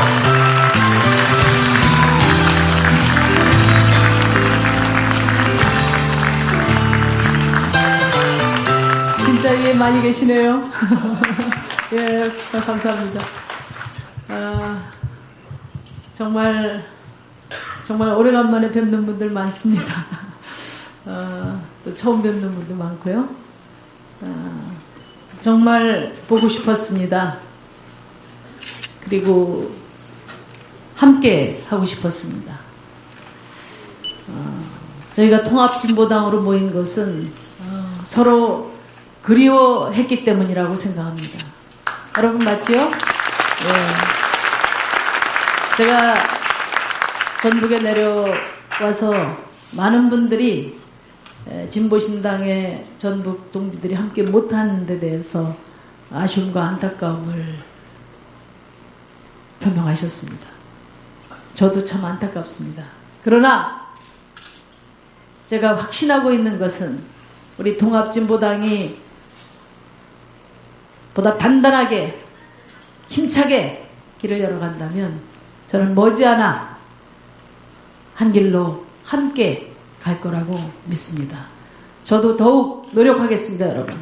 진짜 위에 많이 계시네요. 예, 감사합니다. 정말 오래간만에 뵙는 분들 많습니다. 또 처음 뵙는 분도 많고요. 정말 보고 싶었습니다. 그리고 함께 하고 싶었습니다. 저희가 통합진보당으로 모인 것은 서로 그리워했기 때문이라고 생각합니다. 여러분 맞지요? 네. 제가 전북에 내려와서 많은 분들이 진보신당의 전북 동지들이 함께 못하는 데 대해서 아쉬움과 안타까움을 표명하셨습니다. 저도 참 안타깝습니다. 그러나 제가 확신하고 있는 것은 우리 통합진보당이 보다 단단하게 힘차게 길을 열어간다면 저는 머지않아 한 길로 함께 갈 거라고 믿습니다. 저도 더욱 노력하겠습니다, 여러분.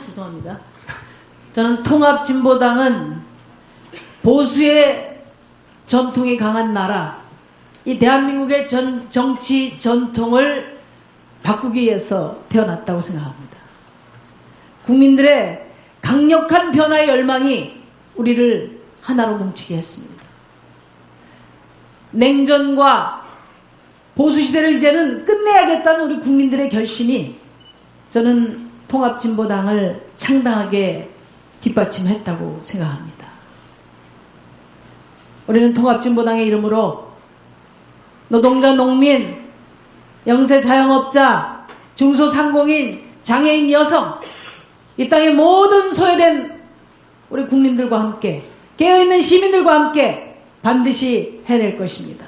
죄송합니다. 저는 통합진보당은 보수의 전통이 강한 나라, 이 대한민국의 정치 전통을 바꾸기 위해서 태어났다고 생각합니다. 국민들의 강력한 변화의 열망이 우리를 하나로 뭉치게 했습니다. 냉전과 보수시대를 이제는 끝내야겠다는 우리 국민들의 결심이 저는 통합진보당을 창당하게 뒷받침했다고 생각합니다. 우리는 통합진보당의 이름으로 노동자, 농민, 영세 자영업자, 중소상공인, 장애인, 여성, 이 땅의 모든 소외된 우리 국민들과 함께, 깨어있는 시민들과 함께 반드시 해낼 것입니다.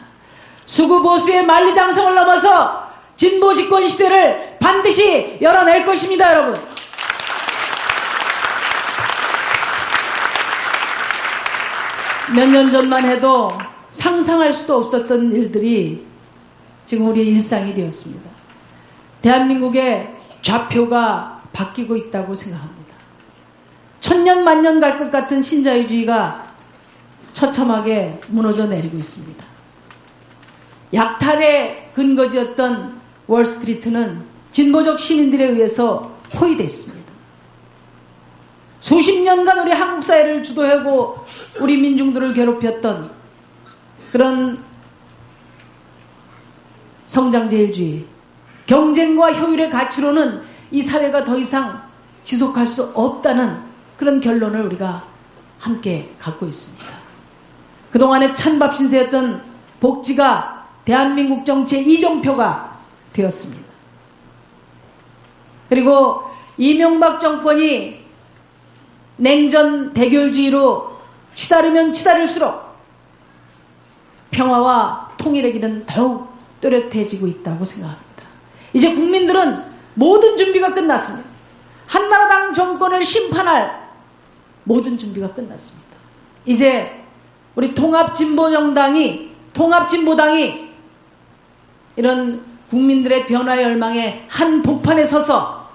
수구 보수의 만리장성을 넘어서 진보 집권 시대를 반드시 열어낼 것입니다, 여러분. 몇 년 전만 해도 상상할 수도 없었던 일들이 지금 우리의 일상이 되었습니다. 대한민국의 좌표가 바뀌고 있다고 생각합니다. 천년 만년 갈 것 같은 신자유주의가 처참하게 무너져 내리고 있습니다. 약탈의 근거지였던 월스트리트는 진보적 시민들에 의해서 포위됐습니다. 수십 년간 우리 한국 사회를 주도하고 우리 민중들을 괴롭혔던 그런 성장제일주의, 경쟁과 효율의 가치로는 이 사회가 더 이상 지속할 수 없다는 그런 결론을 우리가 함께 갖고 있습니다. 그동안의 찬밥 신세였던 복지가 대한민국 정치의 이정표가 되었습니다. 그리고 이명박 정권이 냉전 대결주의로 치달으면 치달을수록 평화와 통일의 길은 더욱 또렷해지고 있다고 생각합니다. 이제 국민들은 모든 준비가 끝났습니다. 한나라당 정권을 심판할 모든 준비가 끝났습니다. 이제 우리 통합진보당이 이런 국민들의 변화 열망의 한 복판에 서서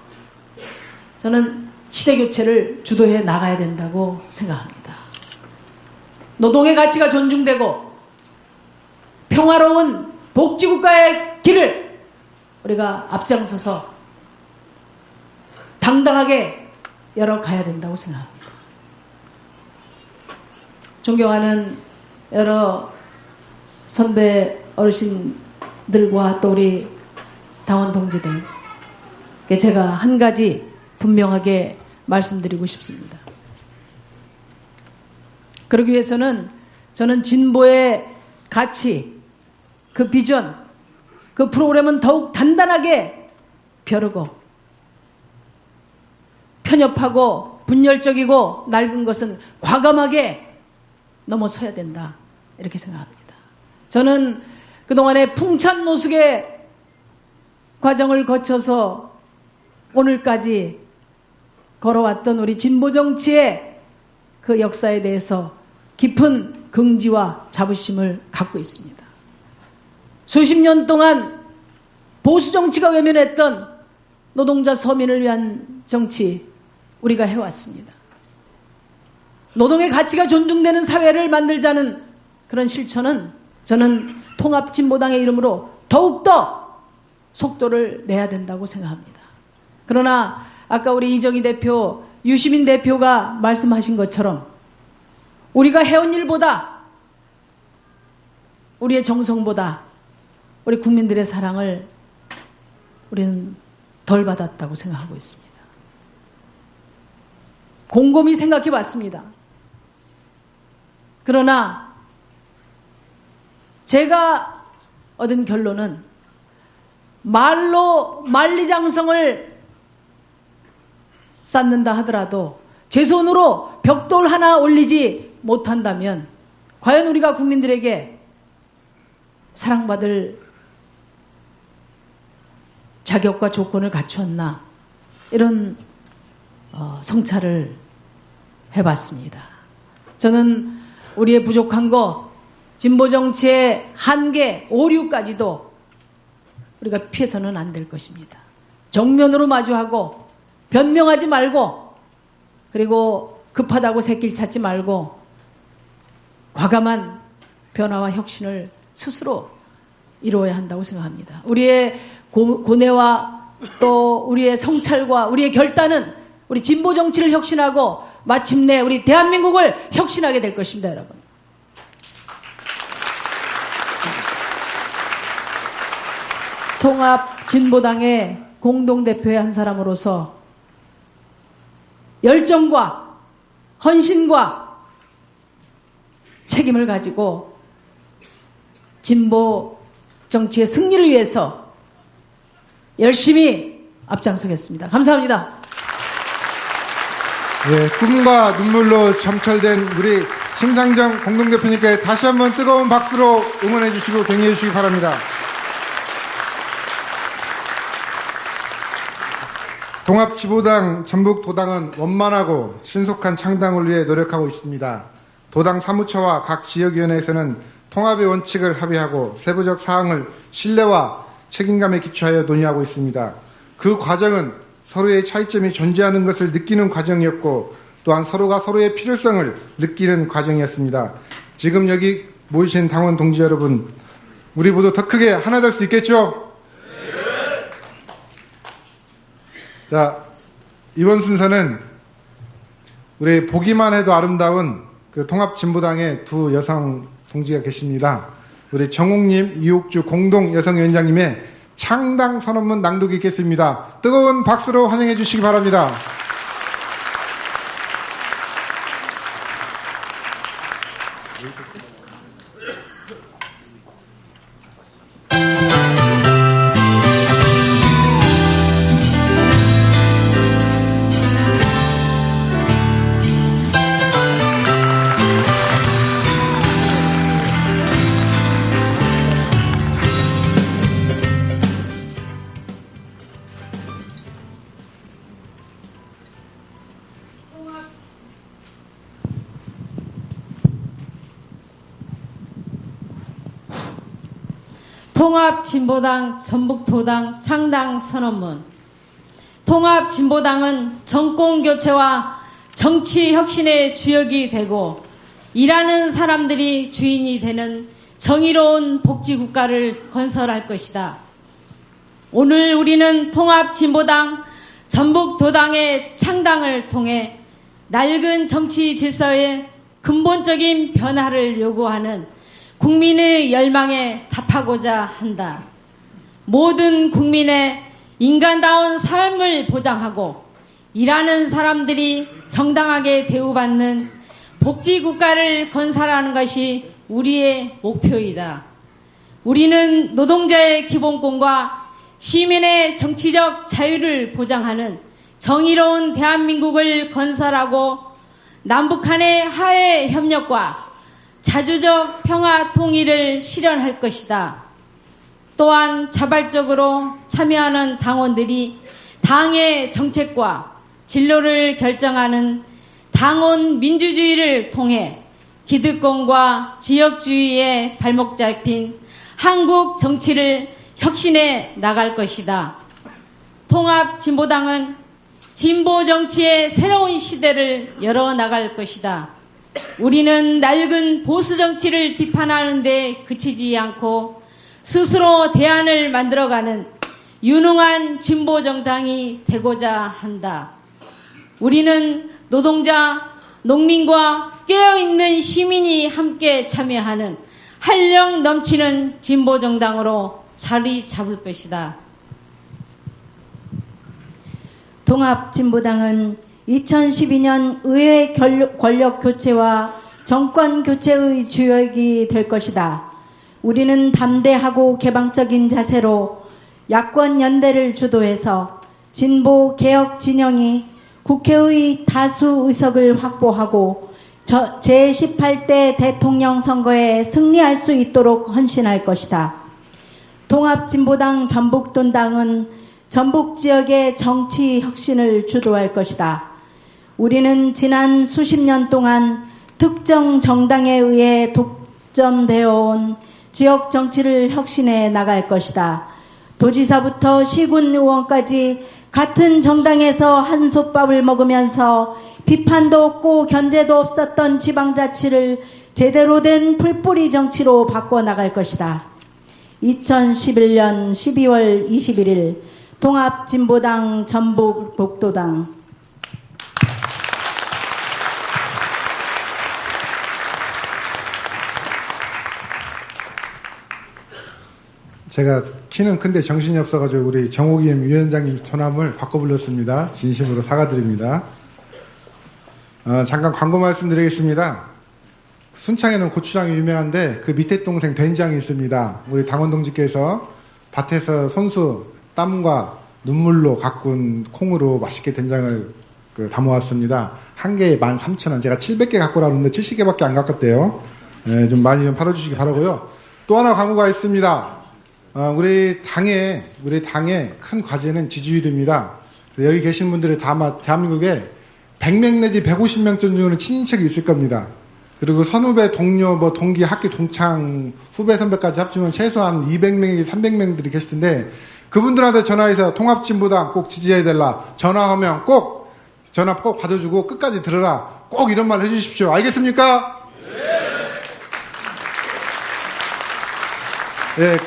저는 시대교체를 주도해 나가야 된다고 생각합니다. 노동의 가치가 존중되고 평화로운 복지국가의 길을 우리가 앞장서서 당당하게 열어가야 된다고 생각합니다. 존경하는 여러 선배 어르신들과 또 우리 당원 동지들, 제가 한 가지 분명하게 말씀드리고 싶습니다. 그러기 위해서는 저는 진보의 가치, 그 비전, 그 프로그램은 더욱 단단하게 벼르고 편협하고 분열적이고 낡은 것은 과감하게 넘어서야 된다, 이렇게 생각합니다. 저는 그동안의 풍찬노숙의 과정을 거쳐서 오늘까지 걸어왔던 우리 진보정치의 그 역사에 대해서 깊은 긍지와 자부심을 갖고 있습니다. 수십 년 동안 보수정치가 외면했던 노동자 서민을 위한 정치 우리가 해왔습니다. 노동의 가치가 존중되는 사회를 만들자는 그런 실천은 저는 통합진보당의 이름으로 더욱더 속도를 내야 된다고 생각합니다. 그러나 아까 우리 이정희 대표, 유시민 대표가 말씀하신 것처럼 우리가 해온 일보다, 우리의 정성보다 우리 국민들의 사랑을 우리는 덜 받았다고 생각하고 있습니다. 곰곰이 생각해 봤습니다. 그러나 제가 얻은 결론은 말로 만리장성을 쌓는다 하더라도 제 손으로 벽돌 하나 올리지 못한다면 과연 우리가 국민들에게 사랑받을 자격과 조건을 갖추었나, 이런 성찰을 해봤습니다. 저는 우리의 부족한 것, 진보정치의 한계, 오류까지도 우리가 피해서는 안 될 것입니다. 정면으로 마주하고 변명하지 말고, 그리고 급하다고 새길 찾지 말고 과감한 변화와 혁신을 스스로 이루어야 한다고 생각합니다. 우리의 고뇌와 또 우리의 성찰과 우리의 결단은 우리 진보정치를 혁신하고 마침내 우리 대한민국을 혁신하게 될 것입니다, 여러분. 통합진보당의 공동대표의 한 사람으로서 열정과 헌신과 책임을 가지고 진보 정치의 승리를 위해서 열심히 앞장서겠습니다. 감사합니다. 예, 꿈과 눈물로 점철된 우리 심상정 공동대표님께 다시 한번 뜨거운 박수로 응원해 주시고 격려해 주시기 바랍니다. 통합지보당 전북도당은 원만하고 신속한 창당을 위해 노력하고 있습니다. 도당 사무처와 각 지역위원회에서는 통합의 원칙을 합의하고 세부적 사항을 신뢰와 책임감에 기초하여 논의하고 있습니다. 그 과정은 서로의 차이점이 존재하는 것을 느끼는 과정이었고 또한 서로가 서로의 필요성을 느끼는 과정이었습니다. 지금 여기 모이신 당원 동지 여러분, 우리 모두 더 크게 하나 될 수 있겠죠? 자, 이번 순서는 우리 보기만 해도 아름다운 그 통합진보당의 두 여성 동지가 계십니다. 우리 정옥님, 이옥주 공동여성위원장님의 창당 선언문 낭독이 있겠습니다. 뜨거운 박수로 환영해 주시기 바랍니다. 통합진보당 전북도당 창당 선언문. 통합진보당은 정권교체와 정치혁신의 주역이 되고 일하는 사람들이 주인이 되는 정의로운 복지국가를 건설할 것이다. 오늘 우리는 통합진보당 전북도당의 창당을 통해 낡은 정치 질서의 근본적인 변화를 요구하는 국민의 열망에 답하고자 한다. 모든 국민의 인간다운 삶을 보장하고 일하는 사람들이 정당하게 대우받는 복지국가를 건설하는 것이 우리의 목표이다. 우리는 노동자의 기본권과 시민의 정치적 자유를 보장하는 정의로운 대한민국을 건설하고 남북한의 화해 협력과 자주적 평화 통일을 실현할 것이다. 또한 자발적으로 참여하는 당원들이 당의 정책과 진로를 결정하는 당원 민주주의를 통해 기득권과 지역주의에 발목 잡힌 한국 정치를 혁신해 나갈 것이다. 통합진보당은 진보 정치의 새로운 시대를 열어 나갈 것이다. 우리는 낡은 보수 정치를 비판하는 데 그치지 않고 스스로 대안을 만들어가는 유능한 진보 정당이 되고자 한다. 우리는 노동자, 농민과 깨어있는 시민이 함께 참여하는 활력 넘치는 진보 정당으로 자리 잡을 것이다. 통합진보당은 2012년 의회 권력 교체와 정권 교체의 주역이 될 것이다. 우리는 담대하고 개방적인 자세로 야권 연대를 주도해서 진보 개혁 진영이 국회의 다수 의석을 확보하고 제18대 대통령 선거에 승리할 수 있도록 헌신할 것이다. 통합진보당 전북도당은 전북 지역의 정치 혁신을 주도할 것이다. 우리는 지난 수십 년 동안 특정 정당에 의해 독점되어 온 지역 정치를 혁신해 나갈 것이다. 도지사부터 시군 의원까지 같은 정당에서 한솥밥을 먹으면서 비판도 없고 견제도 없었던 지방자치를 제대로 된 풀뿌리 정치로 바꿔나갈 것이다. 2011년 12월 21일 통합진보당 전북북도당. 제가 키는 큰데 정신이 없어가지고 우리 정옥임 위원장님 전함을 바꿔 불렀습니다. 진심으로 사과드립니다. 잠깐 광고 말씀드리겠습니다. 순창에는 고추장이 유명한데 그 밑에 동생 된장이 있습니다. 우리 당원 동지께서 밭에서 손수 땀과 눈물로 가꾼 콩으로 맛있게 된장을 담아왔습니다. 한 개에 13,000원. 제가 700개 갖고 나왔는데 70개밖에 안 갖겠대요. 좀 많이 좀 팔아주시기 바라고요. 또 하나 광고가 있습니다. 우리 당의 큰 과제는 지지율입니다. 여기 계신 분들이 다 아마 대한민국에 100명 내지 150명 정도는 친인척이 있을 겁니다. 그리고 선후배, 동료, 동기, 학교 동창, 후배, 선배까지 합치면 최소한 200명에게 300명들이 계실 텐데 그분들한테 전화해서 통합진보당 꼭 지지해야 될라. 전화 꼭 받아주고 끝까지 들어라. 꼭 이런 말 해주십시오. 알겠습니까? 네.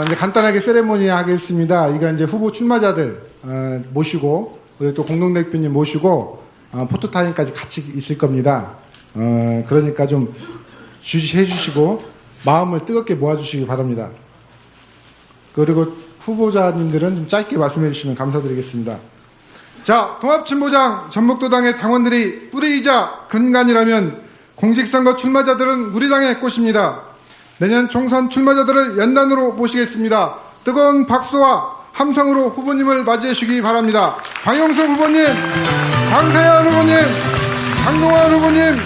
이제 간단하게 세레모니 하겠습니다. 이거 이제 후보 출마자들 모시고 그리고 또 공동대표님 모시고 포토타임까지 같이 있을 겁니다. 그러니까 좀 해주시고 마음을 뜨겁게 모아주시기 바랍니다. 그리고 후보자님들은 좀 짧게 말씀해 주시면 감사드리겠습니다. 자, 통합진보당 전북도당의 당원들이 뿌리이자 근간이라면 공직선거 출마자들은 우리 당의 꽃입니다. 내년 총선 출마자들을 연단으로 모시겠습니다. 뜨거운 박수와 함성으로 후보님을 맞이해 주시기 바랍니다. 방영석 후보님, 강세현 후보님, 강동원 후보님,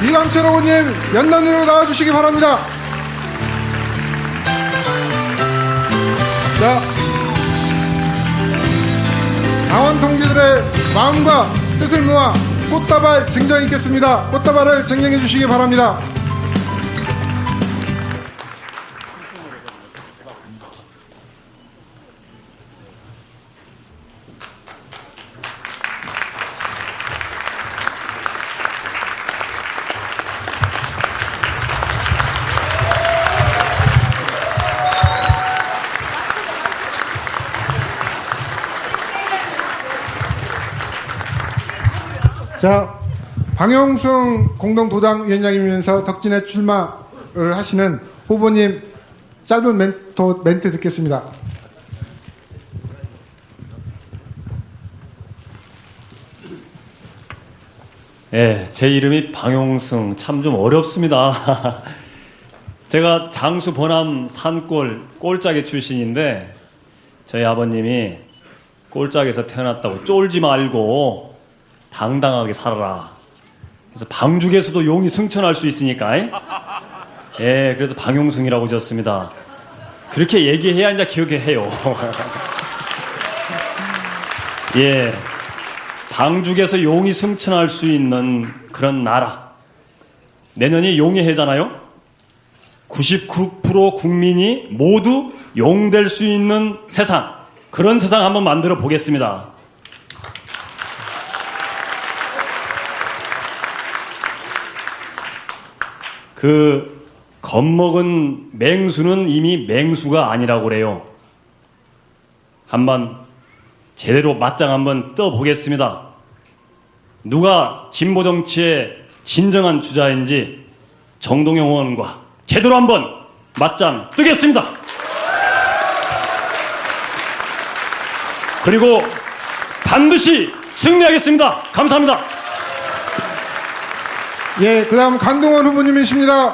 이광철 후보님 연단으로 나와주시기 바랍니다. 자, 당원 동지들의 마음과 뜻을 모아 꽃다발 증정 있겠습니다. 꽃다발을 증정해 주시기 바랍니다. 자, 방영승 공동도당위원장이면서 덕진에 출마를 하시는 후보님 짧은 멘트 듣겠습니다. 예, 제 이름이 방용승 참 좀 어렵습니다. 제가 장수 번암 산골 꼴짝이 출신인데 저희 아버님이 꼴짝에서 태어났다고 쫄지 말고 당당하게 살아라. 그래서 방죽에서도 용이 승천할 수 있으니까. 예, 그래서 방용승이라고 지었습니다. 그렇게 얘기해야 이제 기억해요. 예, 방죽에서 용이 승천할 수 있는 그런 나라. 내년이 용의 해잖아요. 99% 국민이 모두 용 될 수 있는 세상. 그런 세상 한번 만들어 보겠습니다. 그 겁먹은 맹수는 이미 맹수가 아니라고 그래요. 한번 제대로 맞짱 한번 떠보겠습니다. 누가 진보 정치의 진정한 주자인지 정동영 의원과 제대로 한번 맞짱 뜨겠습니다. 그리고 반드시 승리하겠습니다. 감사합니다. 예, 그 다음 강동원 후보님이십니다.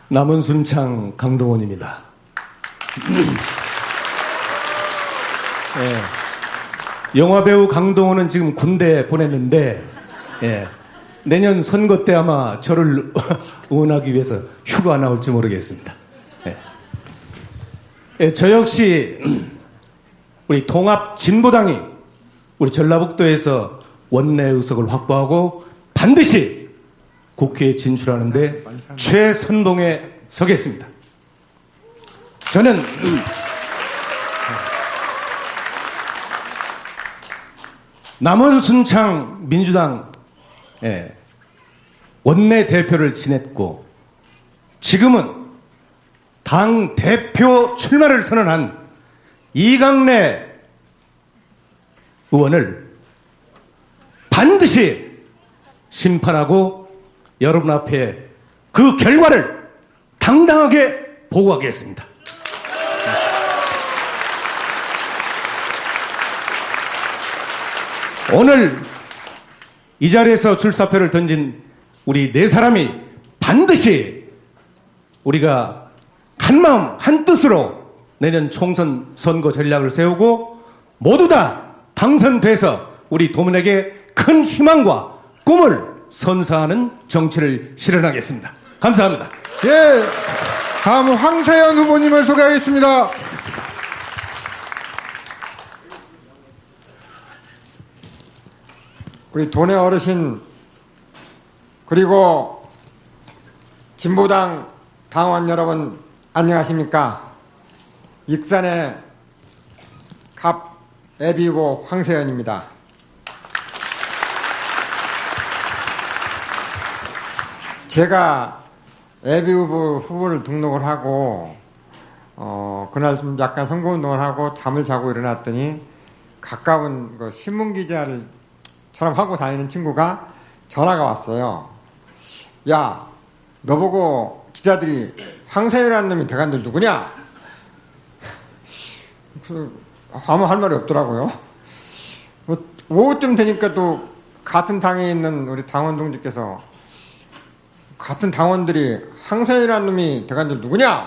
남은 순창 강동원입니다. 예, 영화배우 강동원은 지금 군대에 보냈는데 예, 내년 선거 때 아마 저를 응원하기 위해서 휴가 나올지 모르겠습니다. 예. 예, 저 역시 우리 통합진보당이 우리 전라북도에서 원내 의석을 확보하고 반드시 국회에 진출하는데 최선봉에 서겠습니다. 저는 남원 순창 민주당 원내 대표를 지냈고 지금은 당 대표 출마를 선언한 이강래 의원을 반드시 심판하고 여러분 앞에 그 결과를 당당하게 보고하겠습니다. 오늘 이 자리에서 출사표를 던진 우리 네 사람이 반드시 우리가 한 마음 한 뜻으로 내년 총선 선거 전략을 세우고 모두 다 당선돼서 우리 도민에게 큰 희망과 꿈을 선사하는 정치를 실현하겠습니다. 감사합니다. 예, 다음은 황세현 후보님을 소개하겠습니다. 우리 도내 어르신 그리고 진보당 당원 여러분 안녕하십니까? 익산의 갑 예비후보 황세현입니다. 제가 예비후보를 등록을 하고 그날 좀 약간 선거운동을 하고 잠을 자고 일어났더니 가까운 그 신문기자를 처럼 하고 다니는 친구가 전화가 왔어요. 야, 너보고 기자들이 황세현이라는 놈이 대관들 누구냐? 아무 할 말이 없더라고요. 오후쯤 되니까 또 같은 당에 있는 우리 당원 동지께서 같은 당원들이 황세현이라는 놈이 대관들 누구냐?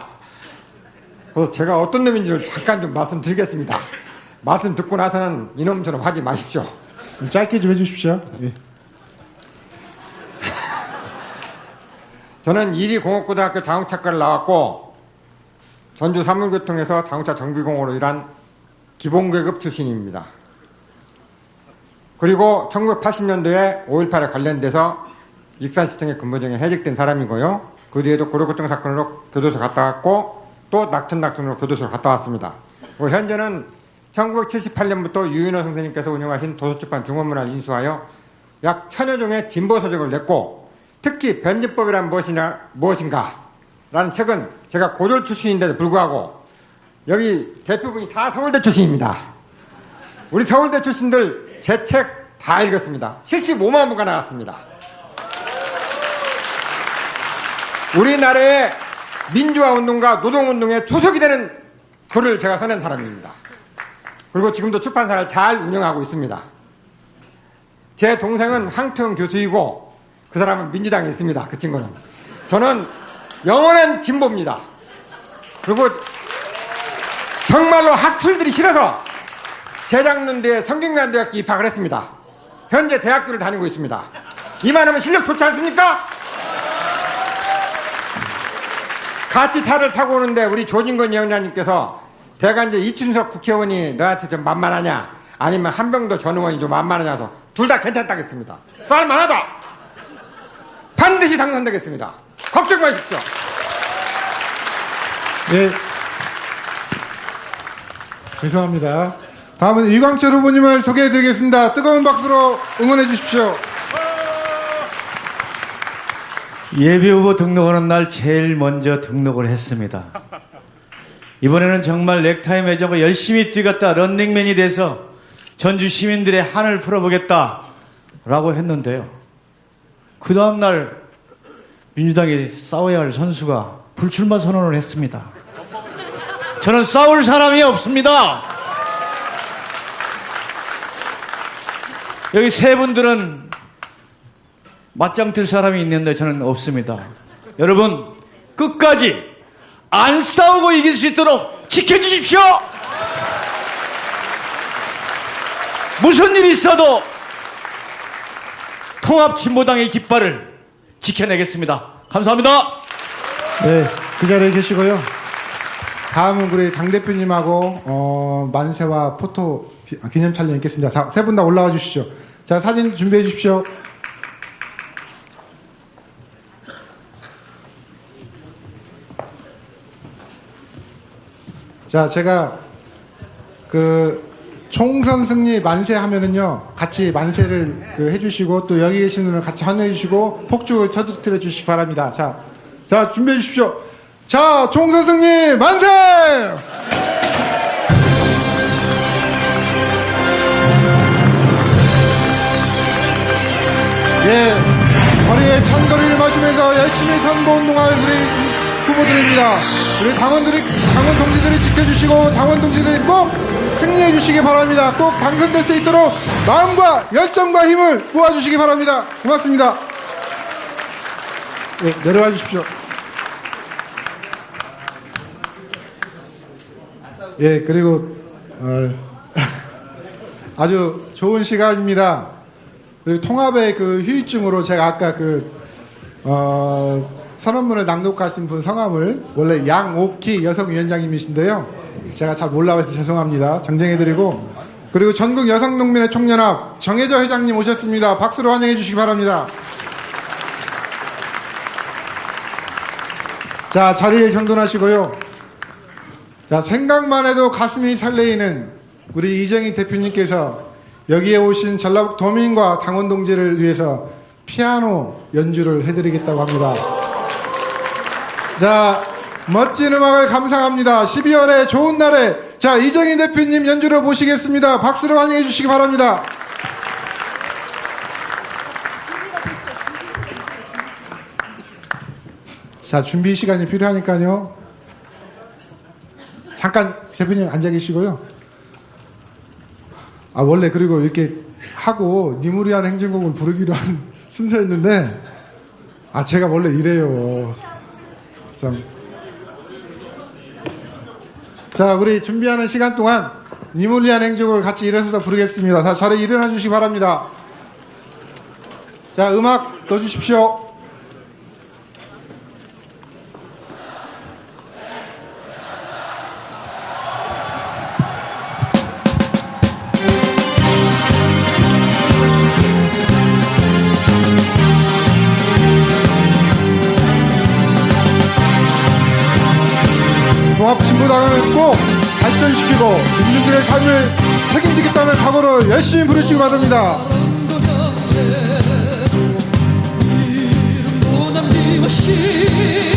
그래서 제가 어떤 놈인지를 잠깐 좀 말씀드리겠습니다. 말씀 듣고 나서는 이놈처럼 하지 마십시오. 짧게 좀 해주십시오. 예. 저는 이리공업고등학교 자동차과를 나왔고 전주 사물교통에서 자동차 정비공으로 일한 기본계급 출신입니다. 그리고 1980년도에 5.18에 관련돼서 익산시청의 근무정에 해직된 사람이고요. 그 뒤에도 고려고정 사건으로 교도소 갔다 왔고 또 낙천으로 교도소를 갔다 왔습니다. 그리고 현재는 1978년부터 유인호 선생님께서 운영하신 도서출판 중원문화를 인수하여 약 1000여 종의 진보 서적을 냈고 특히 변진법이란 무엇인가 라는 책은 제가 고졸 출신인데도 불구하고 여기 대표분이 다 서울대 출신입니다. 우리 서울대 출신들 제 책 다 읽었습니다. 75만 부가 나왔습니다. 우리나라의 민주화운동과 노동운동에 초석이 되는 글을 제가 써낸 사람입니다. 그리고 지금도 출판사를 잘 운영하고 있습니다. 제 동생은 황태웅 교수이고 그 사람은 민주당에 있습니다. 그 친구는. 저는 영원한 진보입니다. 그리고 정말로 학술들이 싫어서 재작년도에 성균관대학교 입학을 했습니다. 현재 대학교를 다니고 있습니다. 이만하면 실력 좋지 않습니까? 같이 차를 타고 오는데 우리 조진건 위원장님께서 대관제 이춘석 국회의원이 너한테 좀 만만하냐 아니면 한병도 전 의원이 좀 만만하냐 해서 둘 다 괜찮다겠습니다. 쌀만하다. 반드시 당선되겠습니다. 걱정 마십시오. 예. 죄송합니다. 다음은 이광철 후보님을 소개해드리겠습니다. 뜨거운 박수로 응원해 주십시오. 예비후보 등록하는 날 제일 먼저 등록을 했습니다. 이번에는 정말 넥타이 매주고 열심히 뛰겠다, 런닝맨이 돼서 전주 시민들의 한을 풀어보겠다라고 했는데요. 그 다음날 민주당이 싸워야 할 선수가 불출마 선언을 했습니다. 저는 싸울 사람이 없습니다. 여기 세 분들은 맞짱 뜰 사람이 있는데 저는 없습니다. 여러분 끝까지 안 싸우고 이길 수 있도록 지켜주십시오. 무슨 일이 있어도 통합진보당의 깃발을 지켜내겠습니다. 감사합니다. 네, 그 자리에 계시고요. 다음은 우리 당대표님하고 만세와 포토 기념 촬영 있겠습니다. 자, 세 분 다 올라와 주시죠. 자, 사진 준비해 주십시오. 자, 제가 총선 승리 만세 하면은요, 같이 만세를 해주시고, 또 여기 계시는 분을 같이 환호해 주시고, 폭죽을 터뜨려 주시기 바랍니다. 자, 준비해 주십시오. 자, 총선 승리 만세! 예, 허리에 찬거리를 맞으면서 열심히 선거운동할 우리 후보들입니다. 우리 당원 동지들이 지켜주시고 당원 동지들이 꼭 승리해 주시기 바랍니다. 꼭 당선될 수 있도록 마음과 열정과 힘을 모아주시기 바랍니다. 고맙습니다. 네, 내려와 주십시오. 예, 그리고 아주 좋은 시간입니다. 그리고 통합의 그 후유증으로 제가 아까 선언문을 낭독하신 분 성함을 원래 양옥희 여성위원장님이신데요. 제가 잘 몰라서 죄송합니다. 정정해드리고, 그리고 전국 여성농민의 총연합 정혜저 회장님 오셨습니다. 박수로 환영해 주시기 바랍니다. 자, 자리를 정돈하시고요. 자, 생각만 해도 가슴이 설레이는 우리 이정희 대표님께서 여기에 오신 전라북 도민과 당원 동지를 위해서 피아노 연주를 해드리겠다고 합니다. 자, 멋진 음악을 감상합니다. 12월의 좋은 날에 자, 이정희 대표님 연주를 모시겠습니다. 박수로 환영해 주시기 바랍니다. 자, 준비 시간이 필요하니까요. 잠깐 대표님 앉아 계시고요. 아, 원래 그리고 이렇게 하고 니무리 한 행진곡을 부르기로 한 순서였는데, 아, 제가 원래 이래요. 참. 자, 우리 준비하는 시간 동안 니무리 한 행진곡을 같이 일어서서 부르겠습니다. 자, 자리에 일어나 주시기 바랍니다. 자, 음악 넣어주십시오. 통합진보당은 꼭 발전시키고 민중들의 삶을 책임지겠다는 각오로 열심히 부르시기 바랍니다. 이름도 남김없이